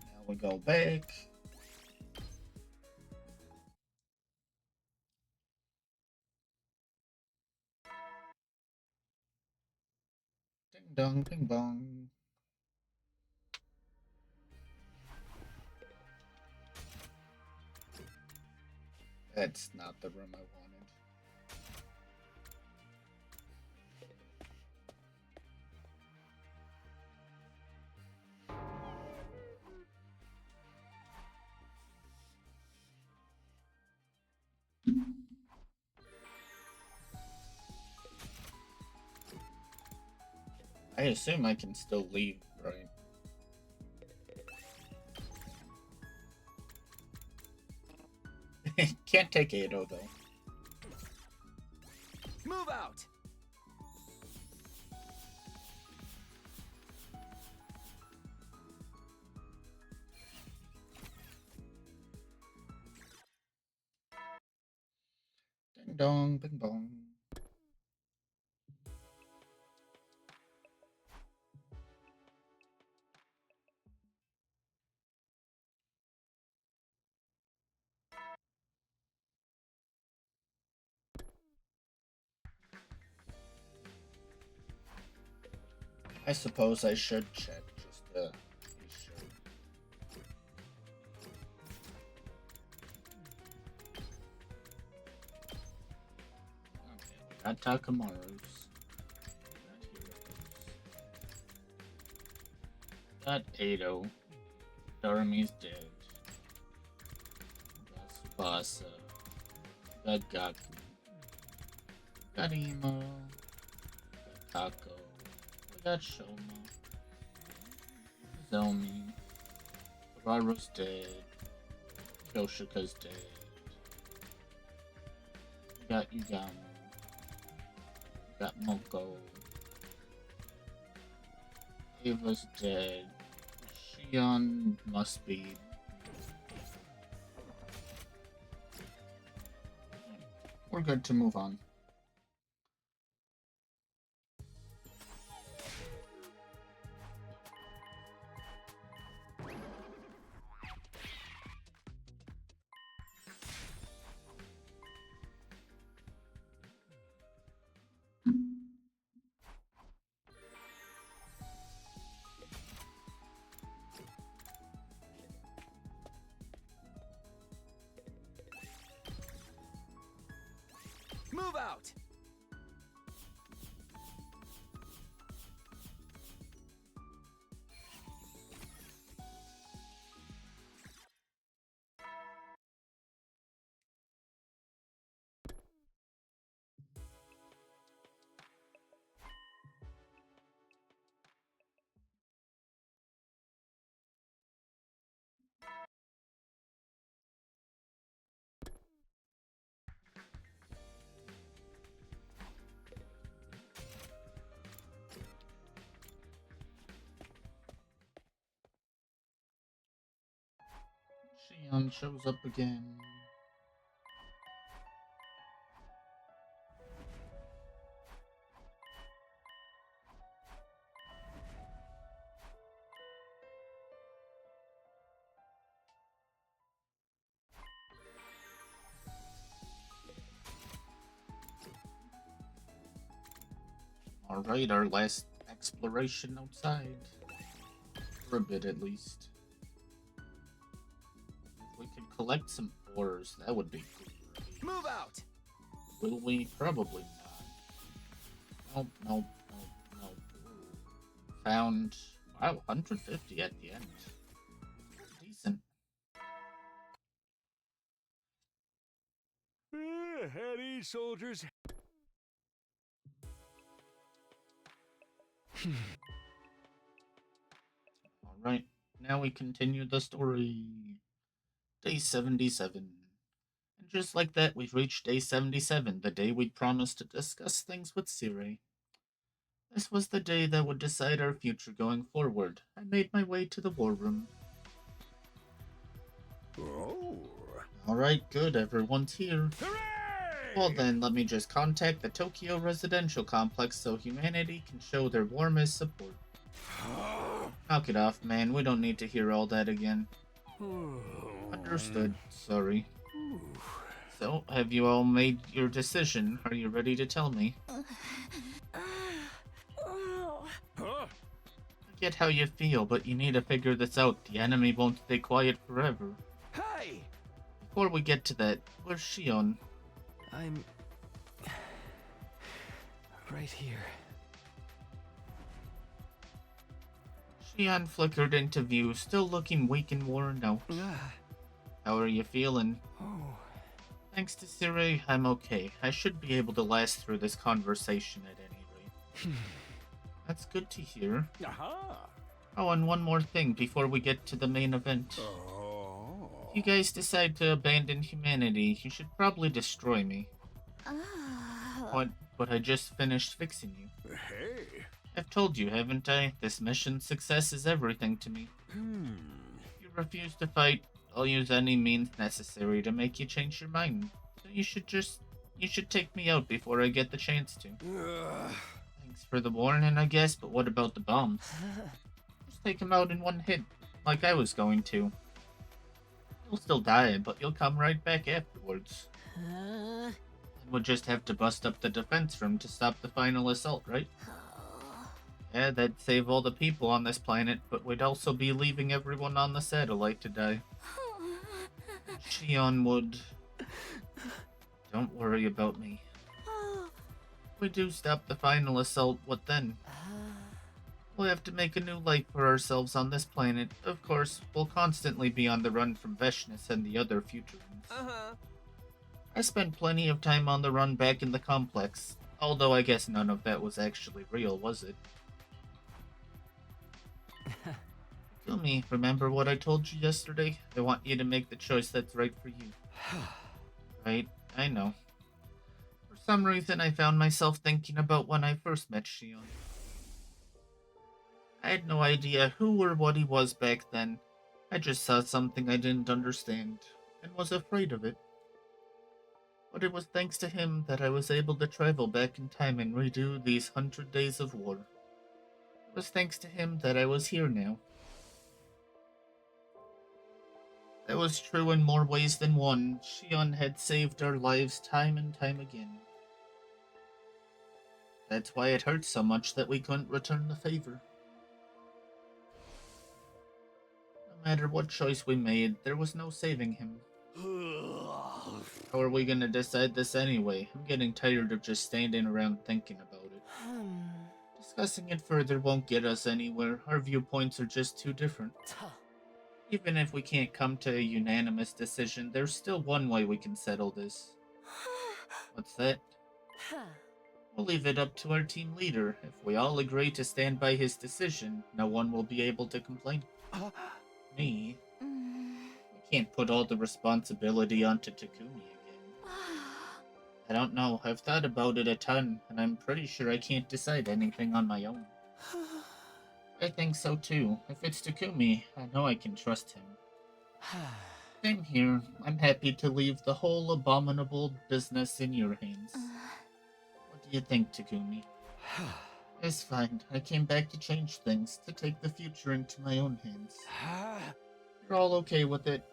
Now we go back. Ding dong, ping bong. That's not the room I wanted. I assume I can still leave, right? Can't take Ado, though. Move out! Ding dong, bing bong. I suppose I should check just to be sure. Okay, we got Takamaru's. Got Ado. Dorami's dead. Got Tsubasa. Got Gaku. Got Imo. Got Kako. We got Shoma. Zomi. Raru's dead. Yoshika's dead. We got Yugamu. We got Moko. Ava's dead. Shion must be. We're good to move on. Move out! Shion shows up again. Alright, our last exploration outside. For a bit at least. If we could collect some ores, that would be cool. Move out! Will we? Probably not. Nope. Found, wow, 150 at the end. Decent. At ease, soldiers. Alright, now we continue the story. Day 77. And just like that, we've reached day 77, the day we'd promised to discuss things with Sirei. This was the day that would decide our future going forward. I made my way to the war room. Oh. Alright, good, everyone's here. Hooray! Well then, let me just contact the Tokyo residential complex so humanity can show their warmest support. Knock it off, man. We don't need to hear all that again. Understood. Sorry. So, have you all made your decision? Are you ready to tell me? Huh? I get how you feel, but you need to figure this out. The enemy won't stay quiet forever. Hey! Before we get to that, where's Shion? I'm right here. Shion flickered into view, still looking weak and worn out. How are you feeling? Oh, Thanks to Sirei, I'm okay. I should be able to last through this conversation at any rate. That's good to hear. Aha! Oh, and one more thing before we get to the main event. Oh. If you guys decide to abandon humanity, you should probably destroy me. Oh. But I just finished fixing you. Hey. I've told you, haven't I? This mission's success is everything to me. If you refuse to fight, I'll use any means necessary to make you change your mind. So you should take me out before I get the chance to. Thanks for the warning, I guess, but what about the bombs? Just take him out in one hit, like I was going to. You'll still die, but you'll come right back afterwards. And we'll just have to bust up the defense room to stop the final assault, right? Yeah, that'd save all the people on this planet, but we'd also be leaving everyone on the satellite to die. Shion would. Don't worry about me. If we do stop the final assault, what then? We'll have to make a new life for ourselves on this planet. Of course, we'll constantly be on the run from Veshness and the other Futurans. I spent plenty of time on the run back in the complex, although I guess none of that was actually real, was it? Kumi, remember what I told you yesterday? I want you to make the choice that's right for you. Right, I know. For some reason, I found myself thinking about when I first met Shion. I had no idea who or what he was back then. I just saw something I didn't understand, and was afraid of it. But it was thanks to him that I was able to travel back in time and redo these 100 days of war. It was thanks to him that I was here now. That was true in more ways than one. Shion had saved our lives time and time again. That's why it hurt so much that we couldn't return the favor. No matter what choice we made, there was no saving him. How are we gonna decide this anyway? I'm getting tired of just standing around thinking about it. Discussing it further won't get us anywhere. Our viewpoints are just too different. Even if we can't come to a unanimous decision, there's still one way we can settle this. What's that? We'll leave it up to our team leader. If we all agree to stand by his decision, no one will be able to complain. Me? We can't put all the responsibility onto Takumi again. I don't know. I've thought about it a ton, and I'm pretty sure I can't decide anything on my own. I think so too. If it's Takumi, I know I can trust him. Same here. I'm happy to leave the whole abominable business in your hands. What do you think, Takumi? It's fine. I came back to change things, to take the future into my own hands. You're all okay with it.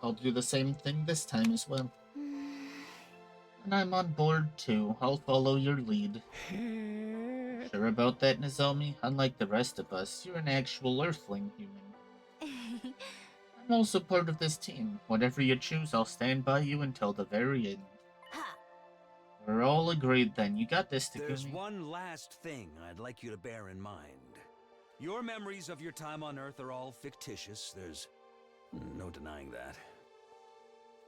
I'll do the same thing this time as well. And I'm on board too. I'll follow your lead. Sure about that, Nozomi? Unlike the rest of us, you're an actual Earthling human. I'm also part of this team. Whatever you choose, I'll stand by you until the very end. We're all agreed then. You got this, Takumi. There's one last thing I'd like you to bear in mind. Your memories of your time on Earth are all fictitious. There's no denying that.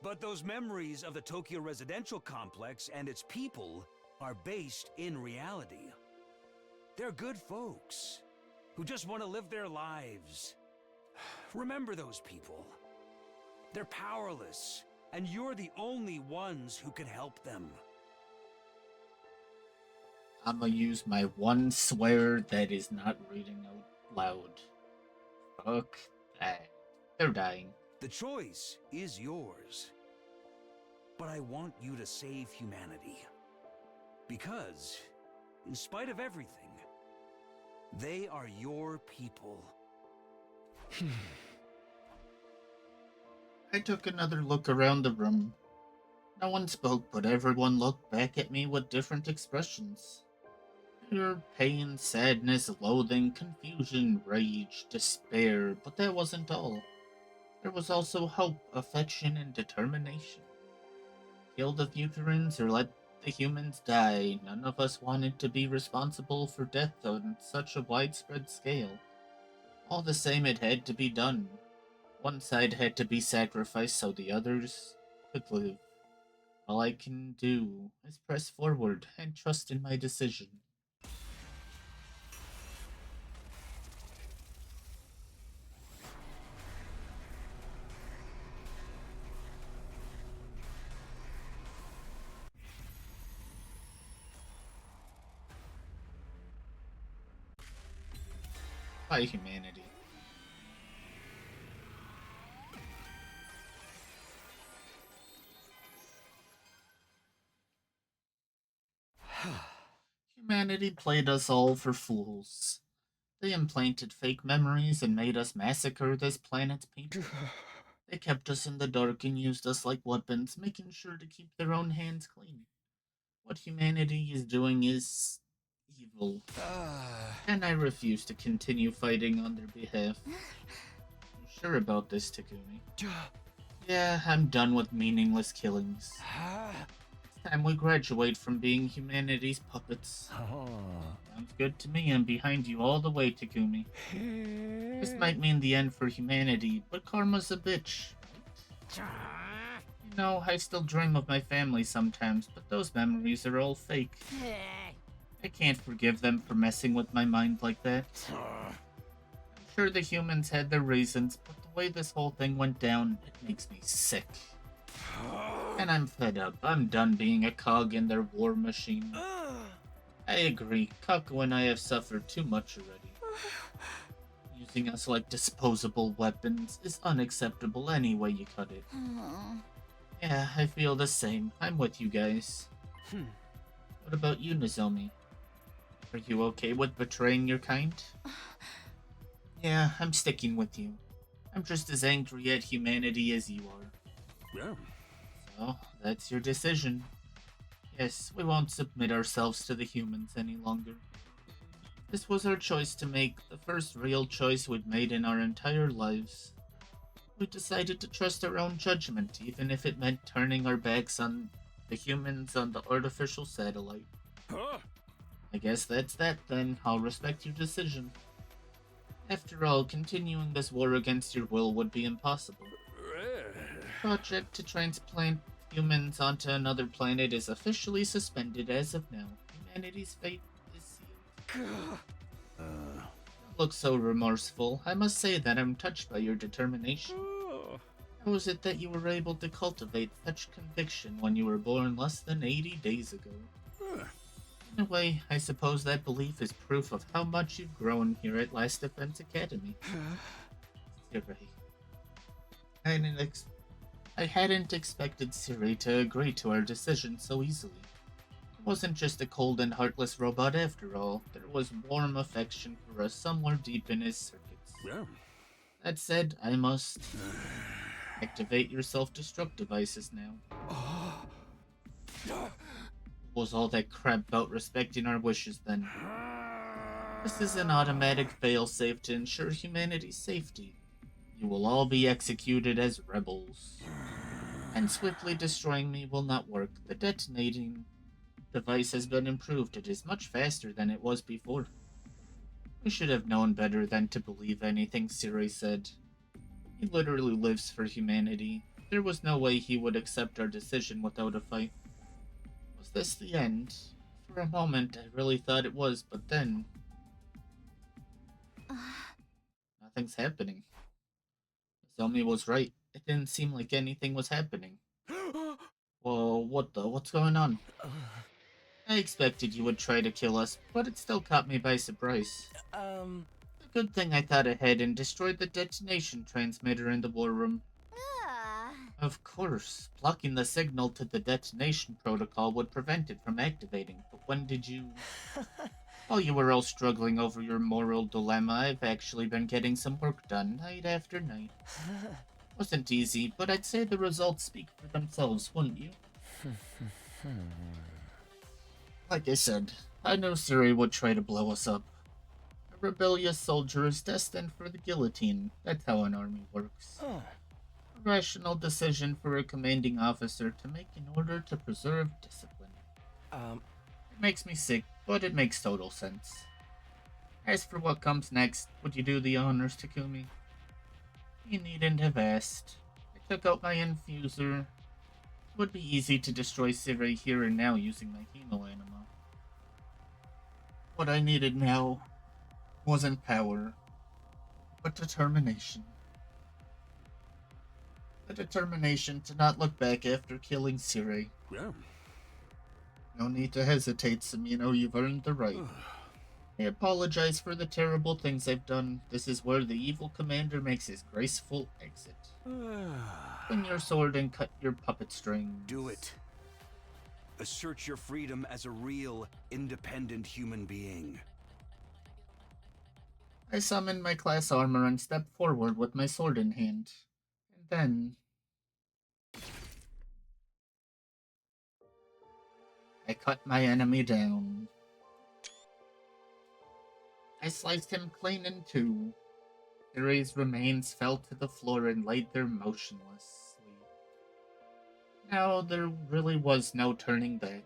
But those memories of the Tokyo residential complex and its people are based in reality. They're good folks who just want to live their lives. Remember those people. They're powerless, and you're the only ones who can help them. I'm gonna use my one swear that is not reading out loud. Fuck that. They're dying. The choice is yours. But I want you to save humanity. Because, in spite of everything, they are your people. I took another look around the room. No one spoke, but everyone looked back at me with different expressions. Pure pain, sadness, loathing, confusion, rage, despair, but that wasn't all. There was also hope, affection, and determination. Kill the Futurans or let the humans die. None of us wanted to be responsible for death on such a widespread scale. All the same, it had to be done. One side had to be sacrificed so the others could live. All I can do is press forward and trust in my decision. by humanity. Humanity played us all for fools. They implanted fake memories and made us massacre this planet's people. They kept us in the dark and used us like weapons, making sure to keep their own hands clean. What humanity is doing is evil, and I refuse to continue fighting on their behalf. You sure about this, Takumi? Yeah, I'm done with meaningless killings. It's time we graduate from being humanity's puppets. Sounds good to me. I'm behind you all the way, Takumi. This might mean the end for humanity, but karma's a bitch. You know, I still dream of my family sometimes, but those memories are all fake. I can't forgive them for messing with my mind like that. I'm sure the humans had their reasons, but the way this whole thing went down, it makes me sick. And I'm fed up. I'm done being a cog in their war machine. I agree. Kako and I have suffered too much already. Using us like disposable weapons is unacceptable any way you cut it. Yeah, I feel the same. I'm with you guys. What about you, Nozomi? Are you okay with betraying your kind? Yeah, I'm sticking with you. I'm just as angry at humanity as you are. Yeah. So, that's your decision. Yes, we won't submit ourselves to the humans any longer. This was our choice to make, the first real choice we'd made in our entire lives. We decided to trust our own judgment, even if it meant turning our backs on the humans on the artificial satellite. I guess that's that then. I'll respect your decision. After all, continuing this war against your will would be impossible. Project to transplant humans onto another planet is officially suspended as of now. Humanity's fate is sealed. Don't look so remorseful. I must say that I'm touched by your determination. How is it that you were able to cultivate such conviction when you were born less than 80 days ago? In a way, I suppose that belief is proof of how much you've grown here at Last Defense Academy. Siri. I hadn't expected Siri to agree to our decision so easily. It wasn't just a cold and heartless robot after all. There was warm affection for us somewhere deep in his circuits. Yeah. That said, I must activate your self-destruct devices now. Was all that crap about respecting our wishes then? This is an automatic failsafe to ensure humanity's safety. You will all be executed as rebels. And swiftly destroying me will not work. The detonating device has been improved. It is much faster than it was before. We should have known better than to believe anything Siri said. He literally lives for humanity. There was no way he would accept our decision without a fight. Was this the end? For a moment, I really thought it was, but then... nothing's happening. Zomi was right. It didn't seem like anything was happening. Whoa, what's going on? I expected you would try to kill us, but it still caught me by surprise. Good thing I thought ahead and destroyed the detonation transmitter in the war room. Of course, blocking the signal to the detonation protocol would prevent it from activating, but when did you... While you were all struggling over your moral dilemma, I've actually been getting some work done, night after night. Wasn't easy, but I'd say the results speak for themselves, wouldn't you? Like I said, I know Suri would try to blow us up. A rebellious soldier is destined for the guillotine. That's how an army works. A rational decision for a commanding officer to make in order to preserve discipline. It makes me sick, but it makes total sense. As for what comes next, would you do the honors, Takumi? You needn't have asked. I took out my infuser. It would be easy to destroy Siri here and now using my hemo anima. What I needed now wasn't power, but determination. The determination to not look back after killing Siri. Yeah. No need to hesitate, Samino. You've earned the right. I apologize for the terrible things I've done. This is where the evil commander makes his graceful exit. Swing your sword and cut your puppet strings. Do it. Assert your freedom as a real, independent human being. I summon my class armor and step forward with my sword in hand. And then I cut my enemy down. I sliced him clean in two. Siri's remains fell to the floor and laid there motionlessly. Now there really was no turning back.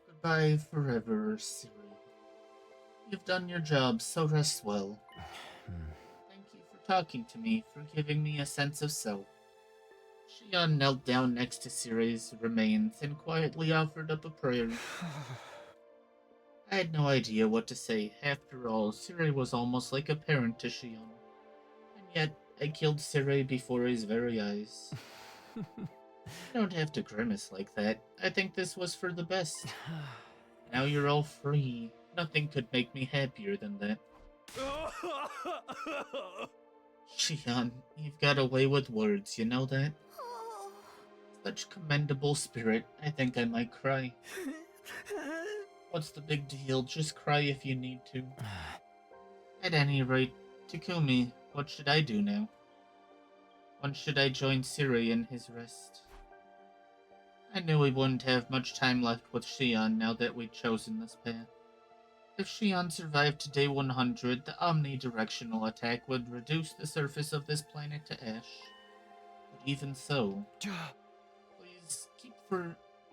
Goodbye forever, Siri. You've done your job, so rest well. Thank you for talking to me, for giving me a sense of self. Shion knelt down next to Siri's remains and quietly offered up a prayer. I had no idea what to say. After all, Siri was almost like a parent to Shion. And yet, I killed Siri before his very eyes. You don't have to grimace like that. I think this was for the best. Now you're all free. Nothing could make me happier than that. Shion, you've got a way with words, you know that? Such commendable spirit, I think I might cry. What's the big deal? Just cry if you need to. At any rate, Takumi, what should I do now? When should I join Siri in his rest? I knew we wouldn't have much time left with Shion now that we'd chosen this path. If Shion survived to day 100, the omnidirectional attack would reduce the surface of this planet to ash. But even so, please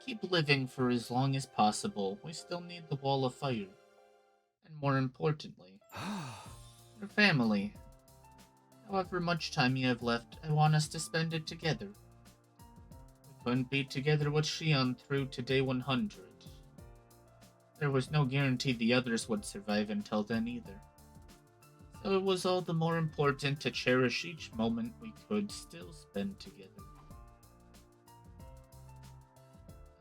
keep living for as long as possible. We still need the Wall of Fire. And more importantly, your family. However much time you have left, I want us to spend it together. We couldn't be together with Shion through to day 100. There was no guarantee the others would survive until then either. So it was all the more important to cherish each moment we could still spend together.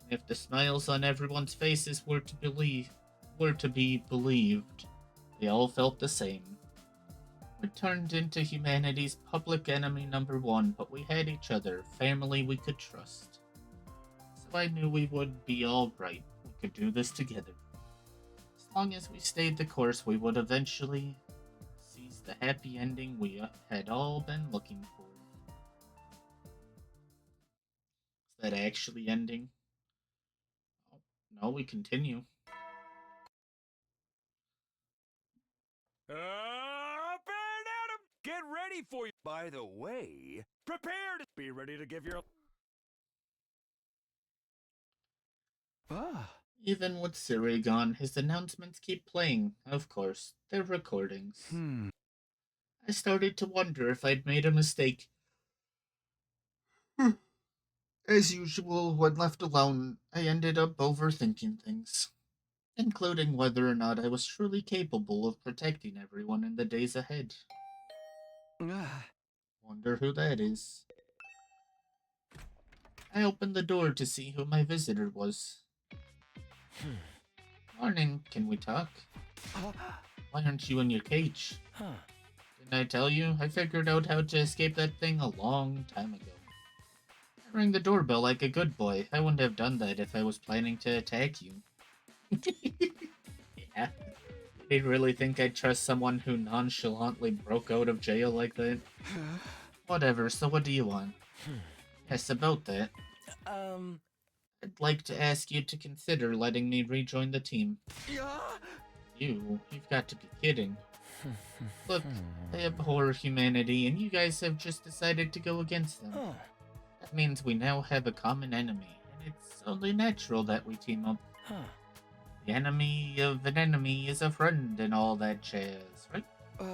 And if the smiles on everyone's faces were to be believed, they all felt the same. We turned into humanity's public enemy number one, but we had each other, family we could trust. So I knew we would be all right. We could do this together. As long as we stayed the course, we would eventually seize the happy ending we had all been looking for. Is that actually ending? Oh, no, we continue. Up and at 'em! Get ready for you. By the way, Prepare to be ready to give your. Even with Siri gone, his announcements keep playing. Of course, they're recordings. I started to wonder if I'd made a mistake. As usual, when left alone, I ended up overthinking things, including whether or not I was truly capable of protecting everyone in the days ahead. Wonder who that is. I opened the door to see who my visitor was. Morning, can we talk? Why aren't you in your cage? Didn't I tell you? I figured out how to escape that thing a long time ago. I rang the doorbell like a good boy. I wouldn't have done that if I was planning to attack you. Yeah. Did you really think I'd trust someone who nonchalantly broke out of jail like that? Whatever, so what do you want? Yes, about that. I'd like to ask you to consider letting me rejoin the team. You've got to be kidding. Look, I abhor humanity, and you guys have just decided to go against them. That means we now have a common enemy, and it's only natural that we team up. The enemy of an enemy is a friend and all that jazz, right? We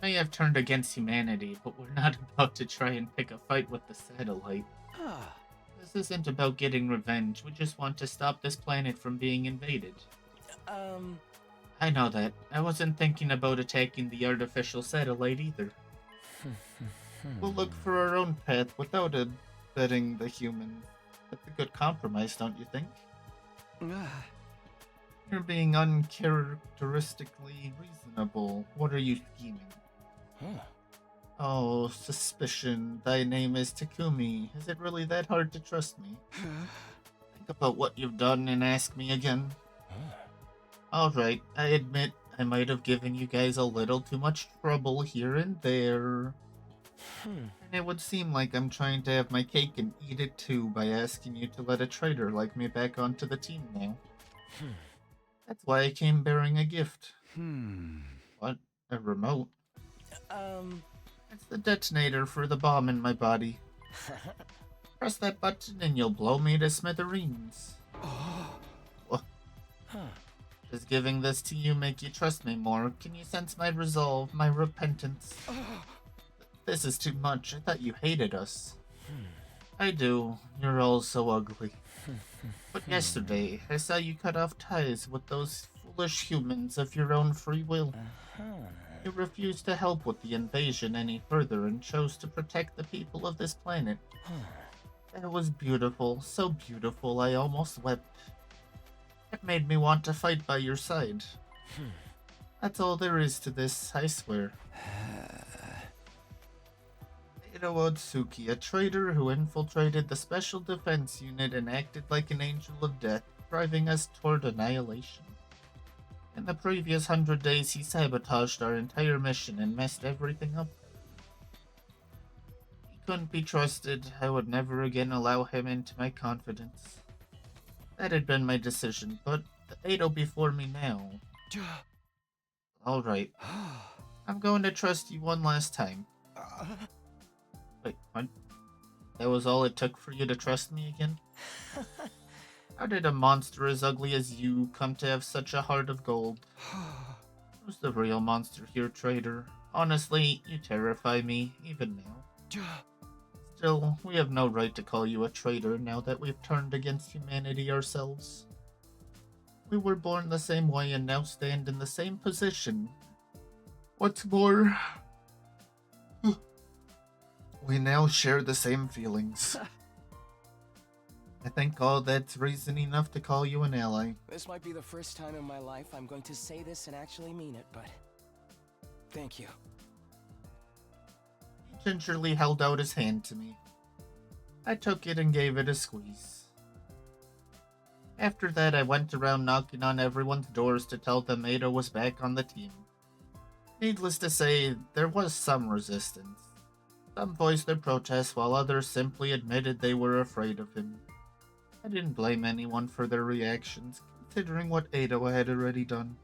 may have turned against humanity, but we're not about to try and pick a fight with the satellite. This isn't about getting revenge, we just want to stop this planet from being invaded. I know that. I wasn't thinking about attacking the artificial satellite either. We'll look for our own path without abetting the human. That's a good compromise, don't you think? You're being uncharacteristically reasonable. What are you scheming? Huh. Oh, suspicion. Thy name is Takumi. Is it really that hard to trust me? Think about what you've done and ask me again. Alright, I admit I might have given you guys a little too much trouble here and there. And it would seem like I'm trying to have my cake and eat it too by asking you to let a traitor like me back onto the team now. That's why I came bearing a gift. What? A remote? It's the detonator for the bomb in my body. Press that button and you'll blow me to smithereens. Wha- Does giving this to you make you trust me more? Can you sense my resolve, my repentance? This is too much. I thought you hated us. I do. You're all so ugly. But yesterday, I saw you cut off ties with those foolish humans of your own free will. You refused to help with the invasion any further and chose to protect the people of this planet. That was beautiful, so beautiful I almost wept. It made me want to fight by your side. That's all there is to this, I swear. Edo Otsuki, a traitor who infiltrated the Special Defense Unit and acted like an angel of death, driving us toward annihilation. In the previous 100 days, he sabotaged our entire mission and messed everything up. He couldn't be trusted. I would never again allow him into my confidence. That had been my decision, but the Edo before me now. Alright. I'm going to trust you one last time. Wait, what? That was all it took for you to trust me again? How did a monster as ugly as you come to have such a heart of gold? Who's the real monster here, traitor? Honestly, you terrify me, even now. Still, we have no right to call you a traitor now that we've turned against humanity ourselves. We were born the same way and now stand in the same position. What's more, we now share the same feelings. I think all that's reason enough to call you an ally. This might be the first time in my life I'm going to say this and actually mean it, but thank you. He gingerly held out his hand to me. I took it and gave it a squeeze. After that, I went around knocking on everyone's doors to tell them Ada was back on the team. Needless to say, there was some resistance. Some voiced their protests while others simply admitted they were afraid of him. I didn't blame anyone for their reactions, considering what Ada had already done.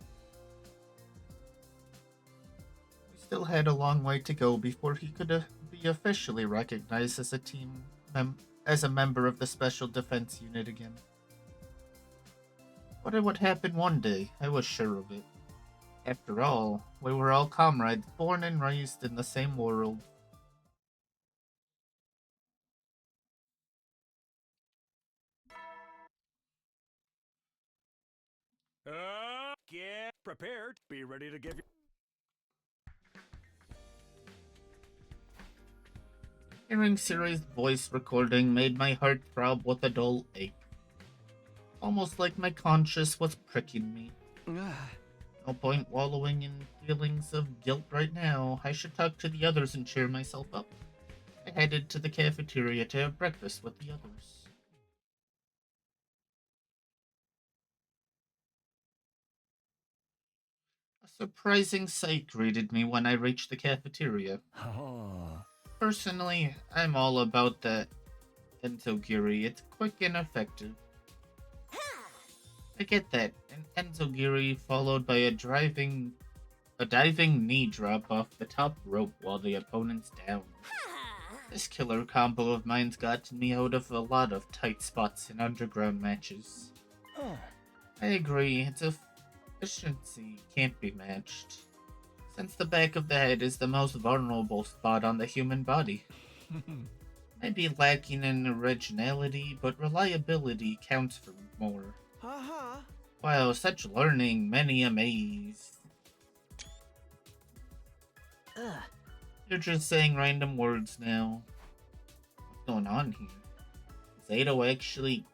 We still had a long way to go before he could be officially recognized as a member of the Special Defense Unit again. But it would happen one day, I was sure of it. After all, we were all comrades born and raised in the same world. Get prepared. Be ready to give you. Hearing Siri's voice recording made my heart throb with a dull ache. Almost like my conscience was pricking me. No point wallowing in feelings of guilt right now. I should talk to the others and cheer myself up. I headed to the cafeteria to have breakfast with the others. A surprising sight greeted me when I reached the cafeteria. Personally, I'm all about that enzogiri. It's quick and effective. I get that. An enzogiri followed by a diving knee drop off the top rope while the opponent's down. This killer combo of mine's gotten me out of a lot of tight spots in underground matches. I agree, its efficiency can't be matched, since the back of the head is the most vulnerable spot on the human body. Maybe lacking in originality, but reliability counts for more. Wow, such learning, many amaze. You're just saying random words now. What's going on here? Is Ado actually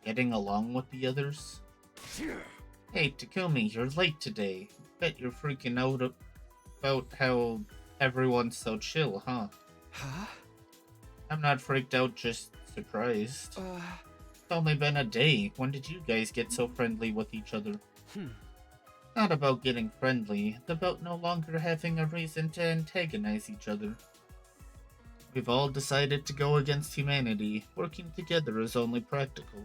getting along with the others? Hey, Takumi, you're late today. Bet you're freaking out about how everyone's so chill, huh? Huh? I'm not freaked out, just surprised. It's only been a day. When did you guys get so friendly with each other? Not about getting friendly, it's about no longer having a reason to antagonize each other. We've all decided to go against humanity. Working together is only practical.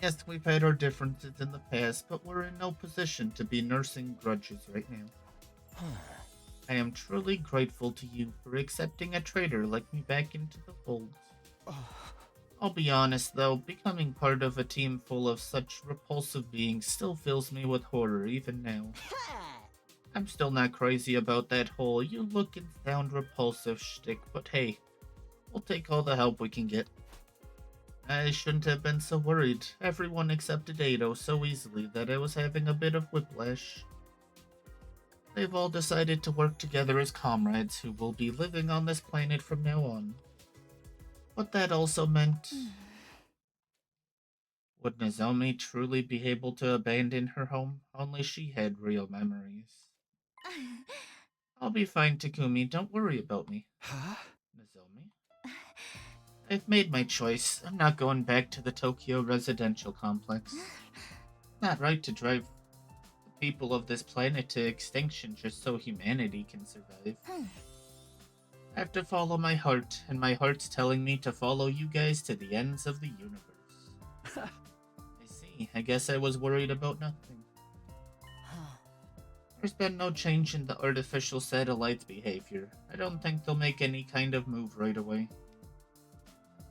Yes, we've had our differences in the past, but we're in no position to be nursing grudges right now. I am truly grateful to you for accepting a traitor like me back into the fold. I'll be honest though, becoming part of a team full of such repulsive beings still fills me with horror even now. I'm still not crazy about that whole you look and sound repulsive shtick, but hey, we'll take all the help we can get. I shouldn't have been so worried. Everyone accepted Ado so easily that I was having a bit of whiplash. They've all decided to work together as comrades who will be living on this planet from now on. But that also meant... Would Nozomi truly be able to abandon her home? Only she had real memories. I'll be fine, Takumi. Don't worry about me. Huh? Nozomi? I've made my choice. I'm not going back to the Tokyo residential complex. Not right to drive the people of this planet to extinction just so humanity can survive. I have to follow my heart, and my heart's telling me to follow you guys to the ends of the universe. I see. I guess I was worried about nothing. There's been no change in the artificial satellite's behavior. I don't think they'll make any kind of move right away.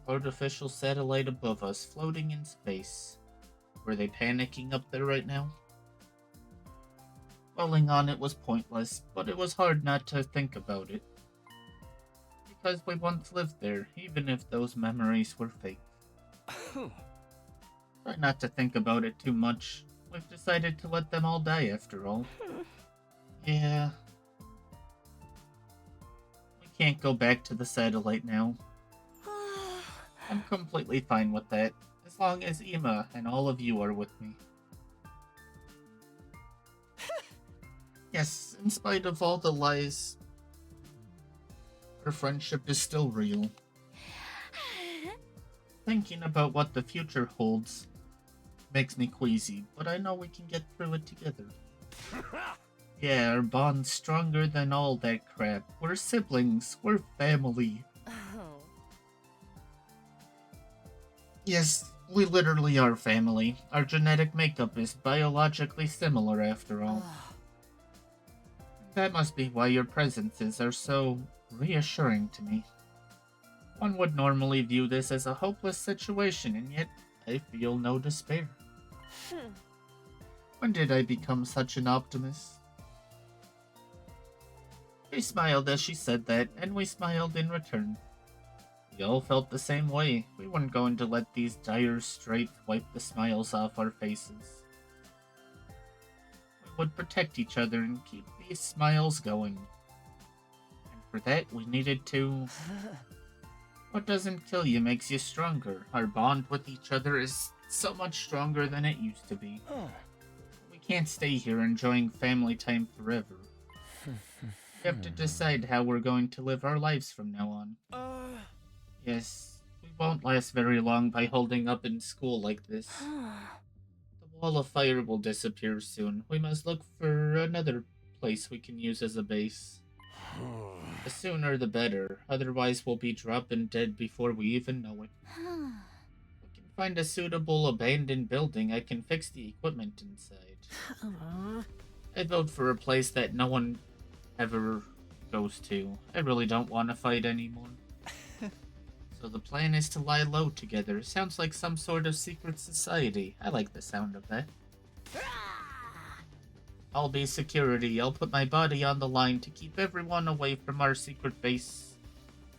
Artificial satellite above us, floating in space. Were they panicking up there right now? Dwelling on it was pointless, but it was hard not to think about it. Because we once lived there, even if those memories were fake. Try not to think about it too much. We've decided to let them all die after all. Yeah. We can't go back to the satellite now. I'm completely fine with that, as long as Ima and all of you are with me. Yes, in spite of all the lies, our friendship is still real. Thinking about what the future holds makes me queasy, but I know we can get through it together. Yeah, our bond's stronger than all that crap. We're siblings, we're family. Yes, we literally are family. Our genetic makeup is biologically similar after all. That must be why your presences are so reassuring to me. One would normally view this as a hopeless situation, and yet I feel no despair. When did I become such an optimist? She smiled as she said that, and we smiled in return. We all felt the same way. We weren't going to let these dire straits wipe the smiles off our faces. We would protect each other and keep these smiles going. And for that, we needed to... What doesn't kill you makes you stronger. Our bond with each other is so much stronger than it used to be. We can't stay here enjoying family time forever. We have to decide how we're going to live our lives from now on. Yes, we won't last very long by holding up in school like this. The wall of fire will disappear soon. We must look for another place we can use as a base. The sooner the better, otherwise we'll be dropping dead before we even know it. We can find a suitable abandoned building. I can fix the equipment inside. I vote for a place that no one ever goes to. I really don't want to fight anymore. So the plan is to lie low together. Sounds like some sort of secret society. I like the sound of that. I'll be security. I'll put my body on the line to keep everyone away from our secret base,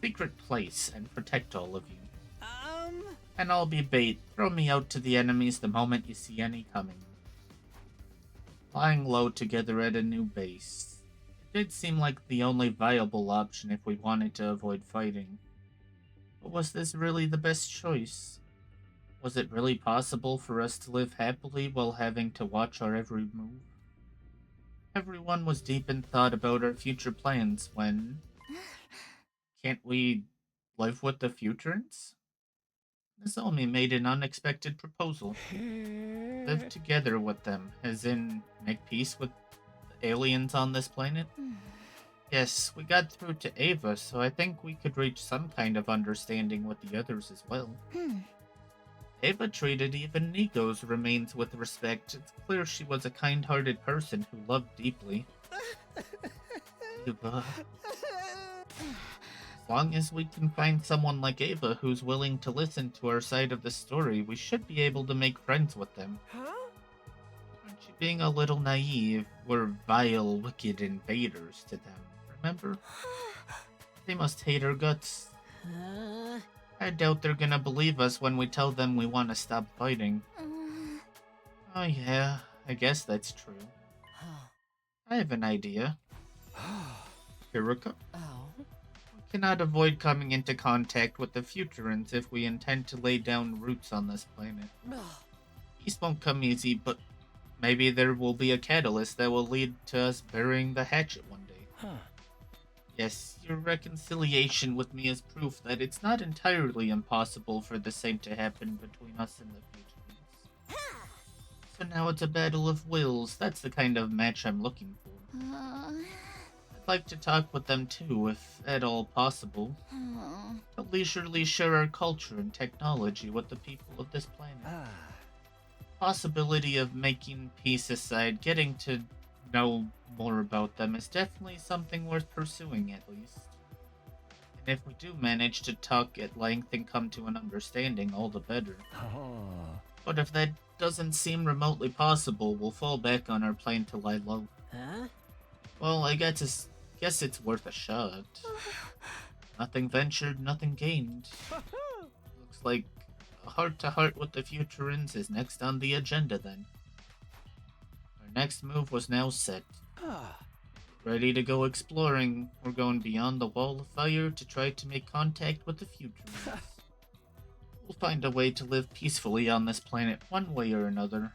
secret place, and protect all of you. And I'll be bait. Throw me out to the enemies the moment you see any coming. Lying low together at a new base. It did seem like the only viable option if we wanted to avoid fighting. But was this really the best choice? Was it really possible for us to live happily while having to watch our every move? Everyone was deep in thought about our future plans when... Can't we live with the Futurans? Nozomi made an unexpected proposal. Live together with them, as in make peace with the aliens on this planet? Yes, we got through to Ava, so I think we could reach some kind of understanding with the others as well. Ava treated even Nico's remains with respect. It's clear she was a kind-hearted person who loved deeply. Ava. As long as we can find someone like Ava who's willing to listen to our side of the story, we should be able to make friends with them. Huh? Aren't you being a little naive? We're vile, wicked invaders to them, remember? They must hate our guts. I doubt they're gonna believe us when we tell them we want to stop fighting. Oh yeah, I guess that's true. I have an idea. Hiraka? Oh? We cannot avoid coming into contact with the Futurans if we intend to lay down roots on this planet. Peace won't come easy, but maybe there will be a catalyst that will lead to us burying the hatchet one day. Yes, your reconciliation with me is proof that it's not entirely impossible for the same to happen between us and the Futurans. So now it's a battle of wills. That's the kind of match I'm looking for. I'd like to talk with them too, if at all possible. But leisurely share our culture and technology with the people of this planet. Possibility of making peace aside, getting to know more about them is definitely something worth pursuing at least. And if we do manage to talk at length and come to an understanding, all the better. But if that doesn't seem remotely possible, we'll fall back on our plan to lie low. Well, I guess it's worth a shot. Nothing ventured, nothing gained. Looks like a heart-to-heart with the Futurans is next on the agenda then. Our next move was now set. Ready to go exploring. We're going beyond the wall of fire to try to make contact with the Futurans. We'll find a way to live peacefully on this planet one way or another.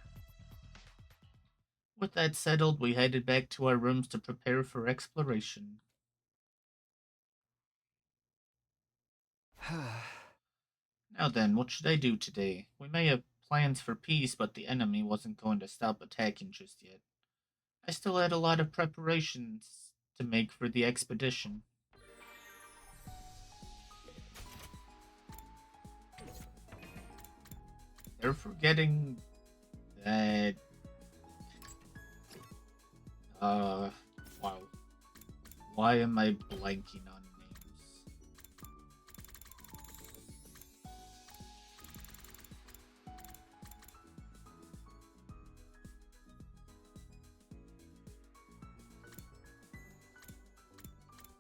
With that settled, we headed back to our rooms to prepare for exploration. Now then, what should I do today? We may have plans for peace, but the enemy wasn't going to stop attacking just yet. I still had a lot of preparations to make for the expedition. They're forgetting that... wow. Why am I blanking on names?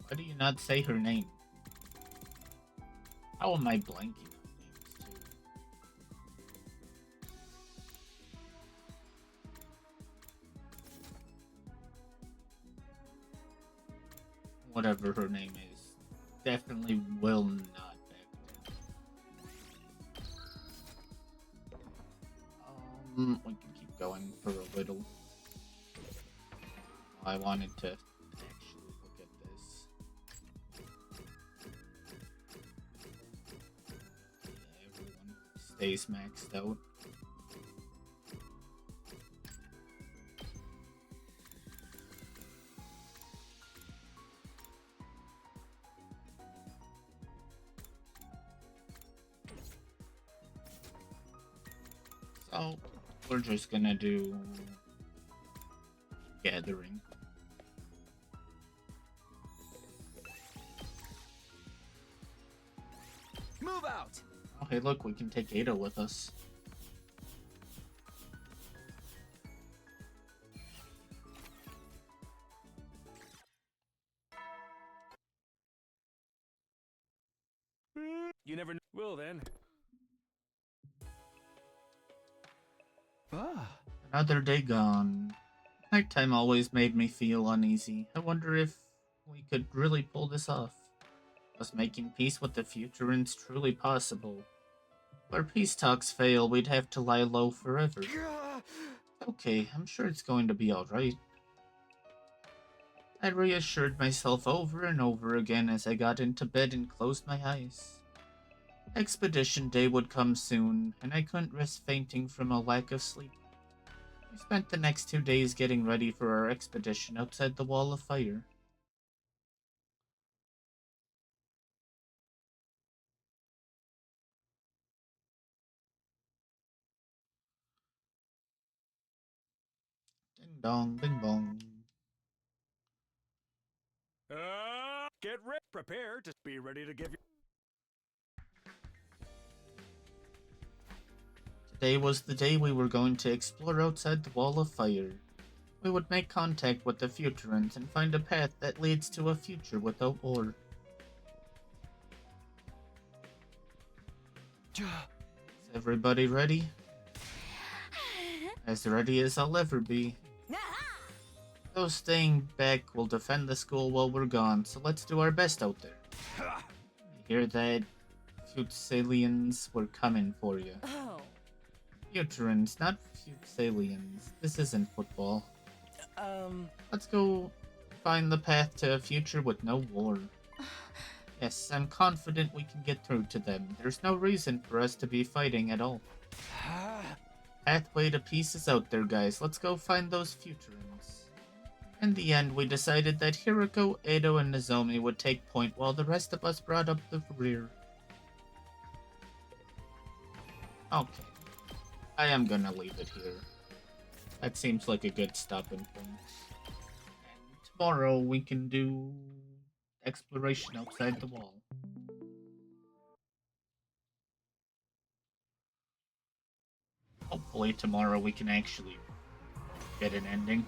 Why do you not say her name? How am I blanking on names, too? Whatever her name is. Definitely will not back down. We can keep going for a little. I wanted to actually look at this. Yeah, everyone stays maxed out. So, we're just gonna do gathering. Move out! Oh, hey, look, we can take Ada with us. You never know. Well then. Another day gone. Nighttime always made me feel uneasy. I wonder if we could really pull this off. Was making peace with the Futurans truly possible? our peace talks fail, we'd have to lie low forever. Okay, I'm sure it's going to be alright. I reassured myself over and over again as I got into bed and closed my eyes. Expedition day would come soon, and I couldn't risk fainting from a lack of sleep. We spent the next 2 days getting ready for our expedition outside the wall of fire. Ding dong, bing bong. Get ready. Prepare to be ready to give you. Today was the day we were going to explore outside the wall of fire. We would make contact with the Futurans and find a path that leads to a future without war. Is everybody ready? As ready as I'll ever be. Those staying back will defend the school while we're gone, so let's do our best out there. You hear that? Futsalians, we're coming for you. Oh. Futurans, not Futsalians. This isn't football. Let's go find the path to a future with no war. Yes, I'm confident we can get through to them. There's no reason for us to be fighting at all. Pathway to peace is out there, guys. Let's go find those Futurans. In the end, we decided that Hiroko, Edo, and Nozomi would take point while the rest of us brought up the rear. Okay. I am gonna leave it here. That seems like a good stopping point. And tomorrow we can do exploration outside the wall. Hopefully tomorrow we can actually get an ending.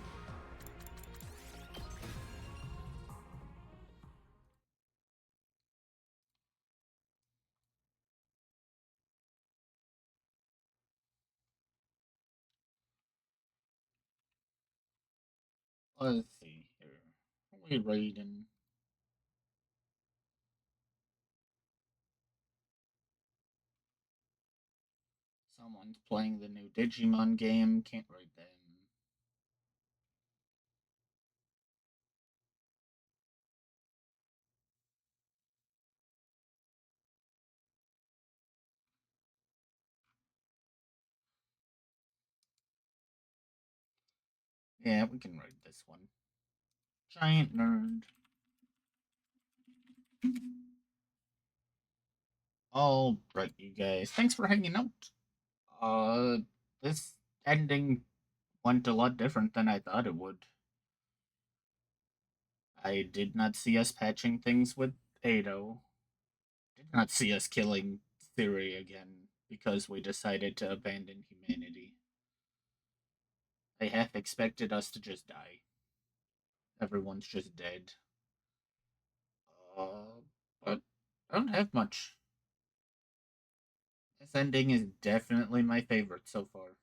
Let's see here. What are we raiding? Someone's playing the new Digimon game. Can't raid them. Yeah, we can raid this one. Giant nerd. Alright, you guys. Thanks for hanging out. This ending went a lot different than I thought it would. I did not see us patching things with Ado. Did not see us killing Theory again because we decided to abandon humanity. I half expected us to just die. Everyone's just dead. But I don't have much. This ending is definitely my favorite so far.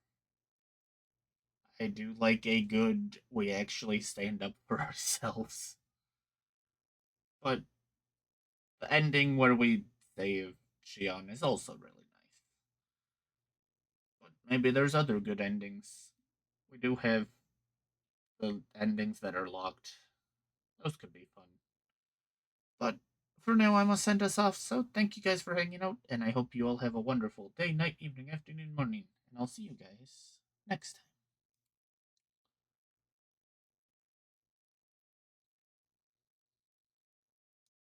I do like a good, we actually stand up for ourselves. But the ending where we save Shion is also really nice. But maybe there's other good endings. We do have the endings that are locked. Those could be fun. But for now, I must send us off. So thank you guys for hanging out, and I hope you all have a wonderful day, night, evening, afternoon, morning. And I'll see you guys next time.